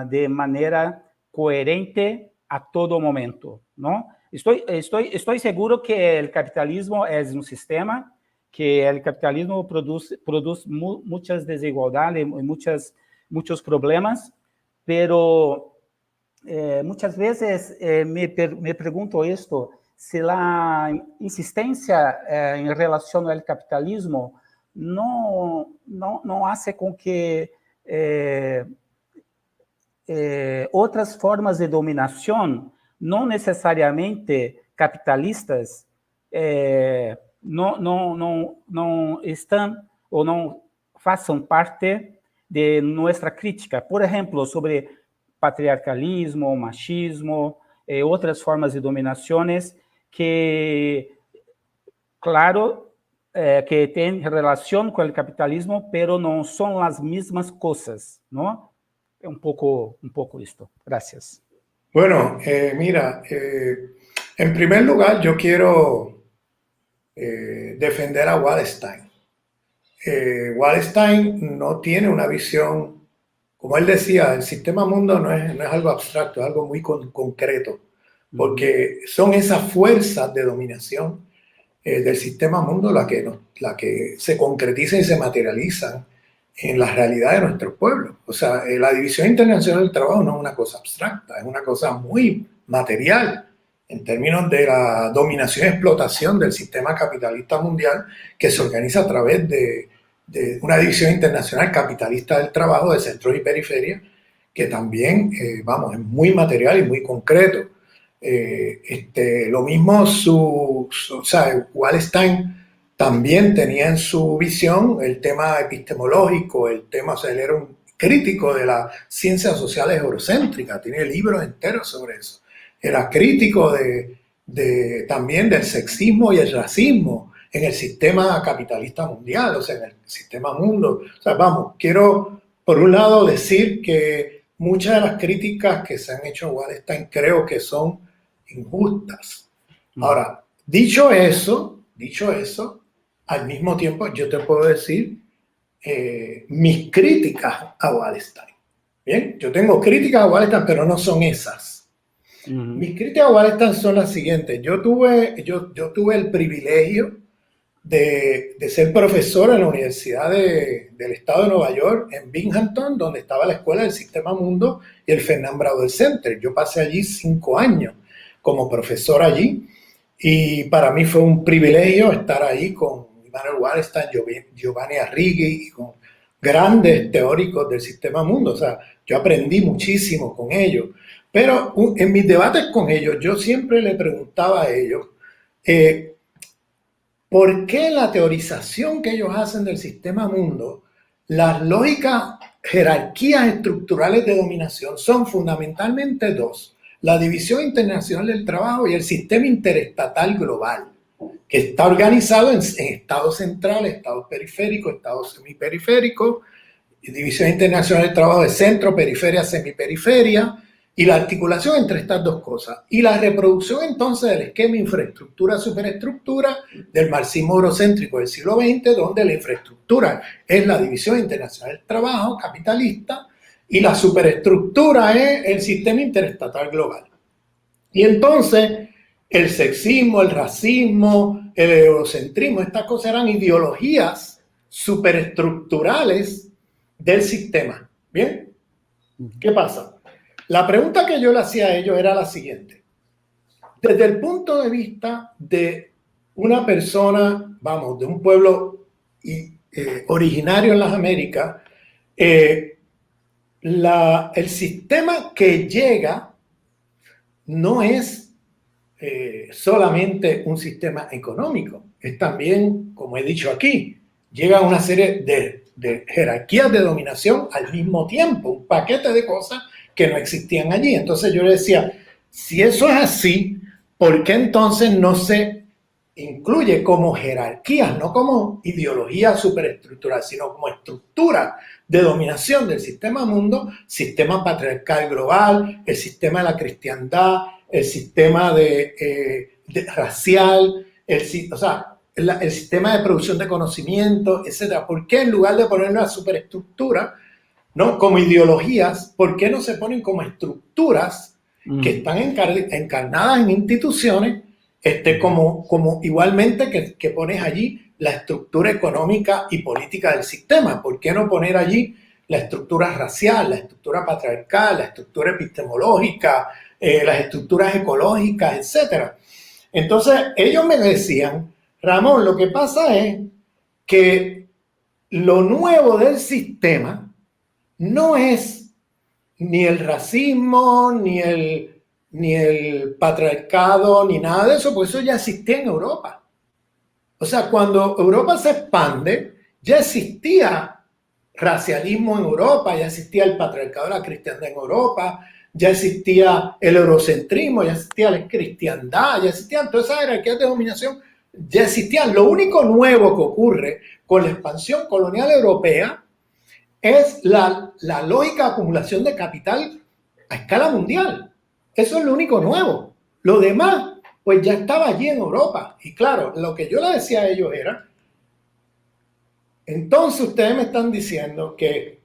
de maneira coerente a todo momento, não? Estou seguro que o capitalismo é um sistema, que o capitalismo produz muitas desigualdades, muitos problemas, pero muitas vezes me pergunto isto, se a insistência em relação ao capitalismo não hace com que outras formas de dominação, não necessariamente capitalistas, não estão ou não façam parte de nossa crítica. Por exemplo, sobre patriarcalismo, machismo, outras formas de dominações que, claro, que têm relação com o capitalismo, pero não são as mesmas coisas, não? É um pouco isto. Gracias. Bueno, mira, en primer lugar yo quiero defender a Wallenstein. Wallenstein no tiene una visión, como él decía, el sistema mundo no es algo abstracto, es algo muy concreto, porque son esas fuerzas de dominación del sistema mundo la que se concretizan y se materializan en la realidad de nuestros pueblos. O sea, la División Internacional del Trabajo no es una cosa abstracta, es una cosa muy material en términos de la dominación y explotación del sistema capitalista mundial que se organiza a través de una División Internacional Capitalista del Trabajo de centros y periferias, que también, vamos, es muy material y muy concreto. Lo mismo o sea, Wallenstein también tenía en su visión el tema epistemológico, el tema, o sea, él era un crítico de las ciencias sociales eurocéntricas, tiene libros enteros sobre eso. Era crítico también del sexismo y el racismo en el sistema capitalista mundial, o sea, en el sistema mundo. O sea, vamos, quiero por un lado decir que muchas de las críticas que se han hecho a Wallenstein creo que son injustas. Ahora, dicho eso, al mismo tiempo yo te puedo decir mis críticas a Wallenstein. Bien, yo tengo críticas a Wallenstein, pero no son esas. Mis críticas a Wallenstein son las siguientes. Yo tuve el privilegio de ser profesor en la Universidad del Estado de Nueva York, en Binghamton, donde estaba la Escuela del Sistema Mundo y el Fernand Braudel Center. Yo pasé allí 5 años como profesor allí, y para mí fue un privilegio estar ahí con Immanuel Wallenstein, Giovanni Arrighi y con grandes teóricos del sistema mundo. O sea, yo aprendí muchísimo con ellos, pero en mis debates con ellos yo siempre le preguntaba a ellos ¿por qué la teorización que ellos hacen del sistema mundo, las lógicas jerarquías estructurales de dominación son fundamentalmente dos: la División Internacional del Trabajo y el sistema interestatal global, que está organizado en estados centrales, estados periféricos, estados semiperiféricos, División Internacional del Trabajo de centro, periferia, semiperiferia, y la articulación entre estas dos cosas. Y la reproducción entonces del esquema infraestructura-superestructura del marxismo eurocéntrico del siglo XX, donde la infraestructura es la División Internacional del Trabajo capitalista y la superestructura es el sistema interestatal global. Y entonces el sexismo, el racismo, el eurocentrismo, estas cosas eran ideologías superestructurales del sistema. ¿Bien? ¿Qué pasa? La pregunta que yo le hacía a ellos era la siguiente. Desde el punto de vista de una persona, vamos, de un pueblo originario en las Américas, el sistema que llega no es solamente un sistema económico, es también, como he dicho aquí, llega una serie de de jerarquías de dominación al mismo tiempo, un paquete de cosas que no existían allí. Entonces yo le decía, si eso es así, ¿por qué entonces no se incluye como jerarquías, no como ideología superestructural, sino como estructura de dominación del sistema mundo, sistema patriarcal global, el sistema de la cristiandad, el sistema racial, el sistema de producción de conocimiento, etcétera? ¿Por qué en lugar de poner una superestructura, ¿no?, como ideologías, por qué no se ponen como estructuras que están encarnadas en instituciones, como igualmente que pones allí la estructura económica y política del sistema? ¿Por qué no poner allí la estructura racial, la estructura patriarcal, la estructura epistemológica, las estructuras ecológicas, etcétera? Entonces ellos me decían, Ramón, lo que pasa es que lo nuevo del sistema no es ni el racismo, ni el patriarcado, ni nada de eso, porque eso ya existía en Europa. O sea, cuando Europa se expande, ya existía racialismo en Europa, ya existía el patriarcado de la cristiandad en Europa, ya existía el eurocentrismo, ya existía la cristiandad, ya existían todas esas jerarquías de dominación, ya existían. Lo único nuevo que ocurre con la expansión colonial europea es la lógica de acumulación de capital a escala mundial. Eso es lo único nuevo. Lo demás, pues ya estaba allí en Europa. Y claro, lo que yo le decía a ellos era, entonces ustedes me están diciendo que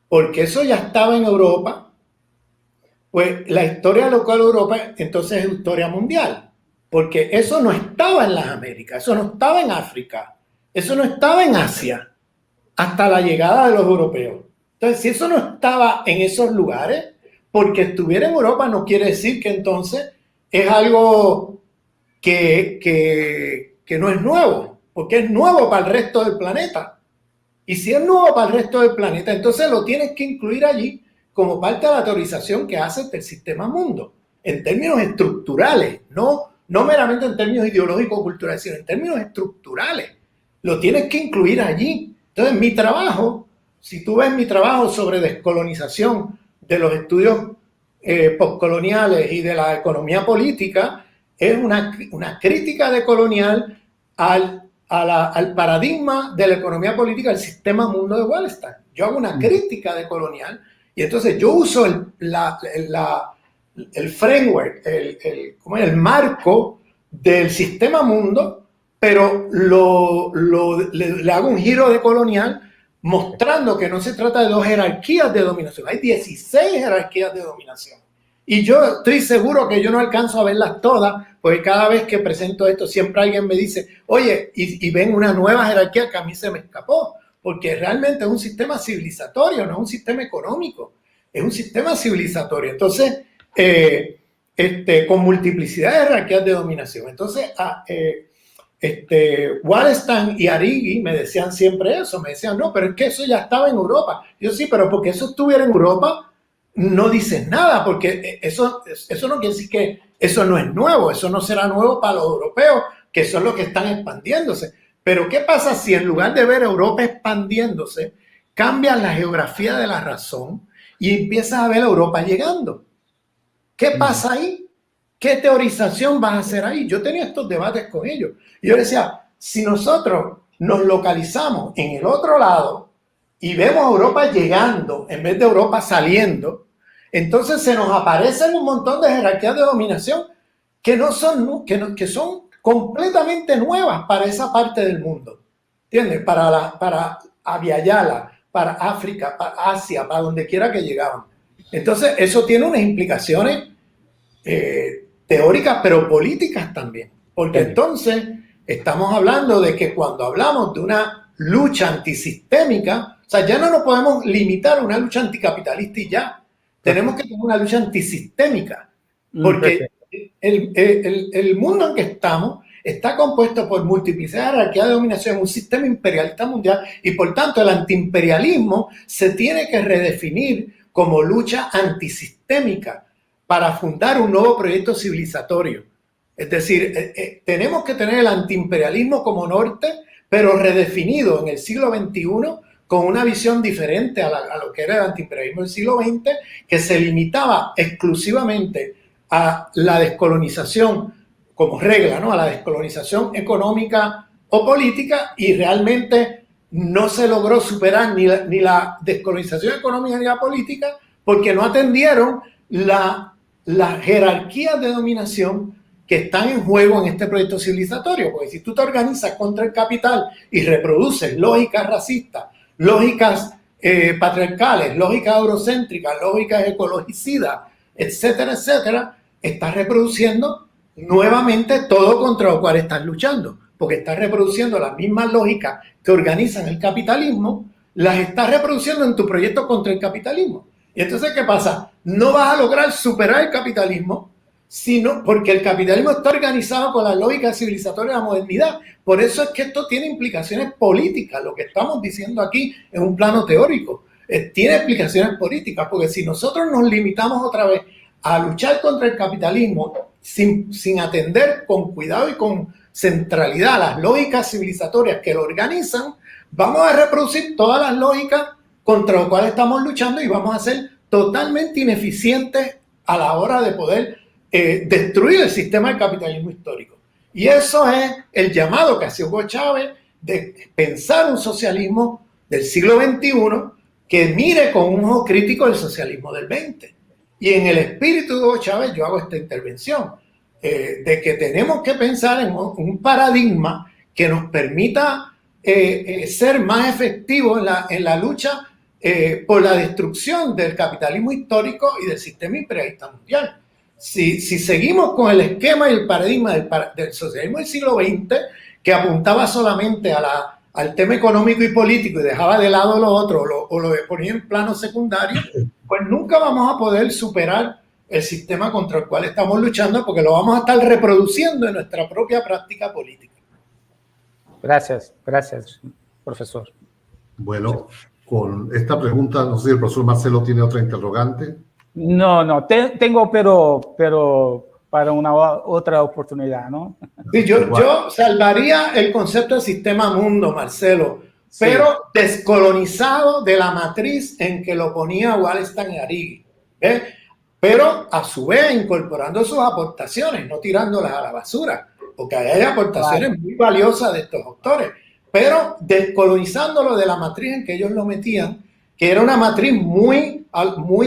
porque eso ya estaba en Europa, pues la historia local de Europa entonces es historia mundial. Porque eso no estaba en las Américas, eso no estaba en África, eso no estaba en Asia, hasta la llegada de los europeos. Entonces, si eso no estaba en esos lugares, porque estuviera en Europa no quiere decir que entonces es algo que no es nuevo, porque es nuevo para el resto del planeta. Y si es nuevo para el resto del planeta, entonces lo tienes que incluir allí como parte de la teorización que haces del sistema mundo, en términos estructurales, no meramente en términos ideológicos o culturales, sino en términos estructurales. Lo tienes que incluir allí. Entonces, mi trabajo, si tú ves mi trabajo sobre descolonización de los estudios postcoloniales y de la economía política, es una crítica decolonial al paradigma de la economía política del sistema mundo de Wallerstein. Yo hago una crítica decolonial y entonces yo uso el framework, el marco del sistema mundo, pero le hago un giro decolonial mostrando que no se trata de dos jerarquías de dominación, hay 16 jerarquías de dominación. Y yo estoy seguro que yo no alcanzo a verlas todas, porque cada vez que presento esto siempre alguien me dice, oye, y ven una nueva jerarquía que a mí se me escapó, porque realmente es un sistema civilizatorio, no es un sistema económico, es un sistema civilizatorio. Entonces, con multiplicidad de jerarquías de dominación. Entonces, Wallerstein y Arrighi me decían siempre eso, me decían, no, pero es que eso ya estaba en Europa. Yo sí, pero porque eso estuviera en Europa, no dices nada, porque eso no quiere decir que eso no es nuevo, eso no será nuevo para los europeos, que son los que están expandiéndose. Pero ¿qué pasa si en lugar de ver Europa expandiéndose, cambian la geografía de la razón y empiezas a ver Europa llegando? ¿Qué pasa ahí? ¿Qué teorización vas a hacer ahí? Yo tenía estos debates con ellos. Y yo decía, si nosotros nos localizamos en el otro lado y vemos a Europa llegando en vez de Europa saliendo, entonces se nos aparecen un montón de jerarquías de dominación que son completamente nuevas para esa parte del mundo. ¿Entiendes? Para Abya Yala, para África, para Asia, para donde quiera que llegaban. Entonces, eso tiene unas implicaciones teóricas, pero políticas también. Porque entonces estamos hablando de que cuando hablamos de una lucha antisistémica, o sea, ya no nos podemos limitar a una lucha anticapitalista y ya. Tenemos que tener una lucha antisistémica. Porque el mundo en que estamos está compuesto por multiplicidad de jerarquía de dominación en un sistema imperialista mundial y por tanto el antiimperialismo se tiene que redefinir como lucha antisistémica para fundar un nuevo proyecto civilizatorio. Es decir, tenemos que tener el antiimperialismo como norte, pero redefinido en el siglo XXI con una visión diferente a lo que era el antiimperialismo del siglo XX, que se limitaba exclusivamente a la descolonización como regla, ¿no? A la descolonización económica o política, y realmente no se logró superar ni la descolonización económica ni la política, porque no atendieron las jerarquías de dominación que están en juego en este proyecto civilizatorio. Porque si tú te organizas contra el capital y reproduces lógicas racistas, lógicas patriarcales, lógicas eurocéntricas, lógicas ecologicidas, etcétera, etcétera, estás reproduciendo nuevamente todo contra lo cual estás luchando, porque estás reproduciendo las mismas lógicas que organizan el capitalismo, las estás reproduciendo en tu proyecto contra el capitalismo. Y entonces, ¿qué pasa? No vas a lograr superar el capitalismo, sino porque el capitalismo está organizado con la lógica civilizatoria de la modernidad. Por eso es que esto tiene implicaciones políticas. Lo que estamos diciendo aquí en un plano teórico tiene implicaciones políticas, porque si nosotros nos limitamos otra vez a luchar contra el capitalismo sin atender con cuidado y con centralidad las lógicas civilizatorias que lo organizan, vamos a reproducir todas las lógicas contra las cuales estamos luchando y vamos a ser totalmente ineficientes a la hora de poder destruir el sistema del capitalismo histórico. Y eso es el llamado que hacía Hugo Chávez de pensar un socialismo del siglo XXI que mire con un ojo crítico el socialismo del XX. Y en el espíritu de Hugo Chávez yo hago esta intervención, de que tenemos que pensar en un paradigma que nos permita ser más efectivos en la lucha por la destrucción del capitalismo histórico y del sistema imperialista mundial. Si seguimos con el esquema y el paradigma del socialismo del siglo XX, que apuntaba solamente al tema económico y político y dejaba de lado lo otro o lo ponía en plano secundario, pues nunca vamos a poder superar el sistema contra el cual estamos luchando, porque lo vamos a estar reproduciendo en nuestra propia práctica política. Gracias, profesor. Bueno, con esta pregunta, no sé si el profesor Marcelo tiene otra interrogante. No, tengo, pero para una otra oportunidad, ¿no? Sí, yo salvaría el concepto de sistema mundo, Marcelo, sí, pero descolonizado de la matriz en que lo ponía Wallenstein y Arrighi, pero a su vez incorporando sus aportaciones, no tirándolas a la basura, porque hay aportaciones muy valiosas de estos autores, pero descolonizándolo de la matriz en que ellos lo metían, que era una matriz muy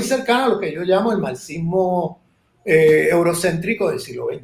cercana a lo que yo llamo el marxismo eurocéntrico del siglo XX.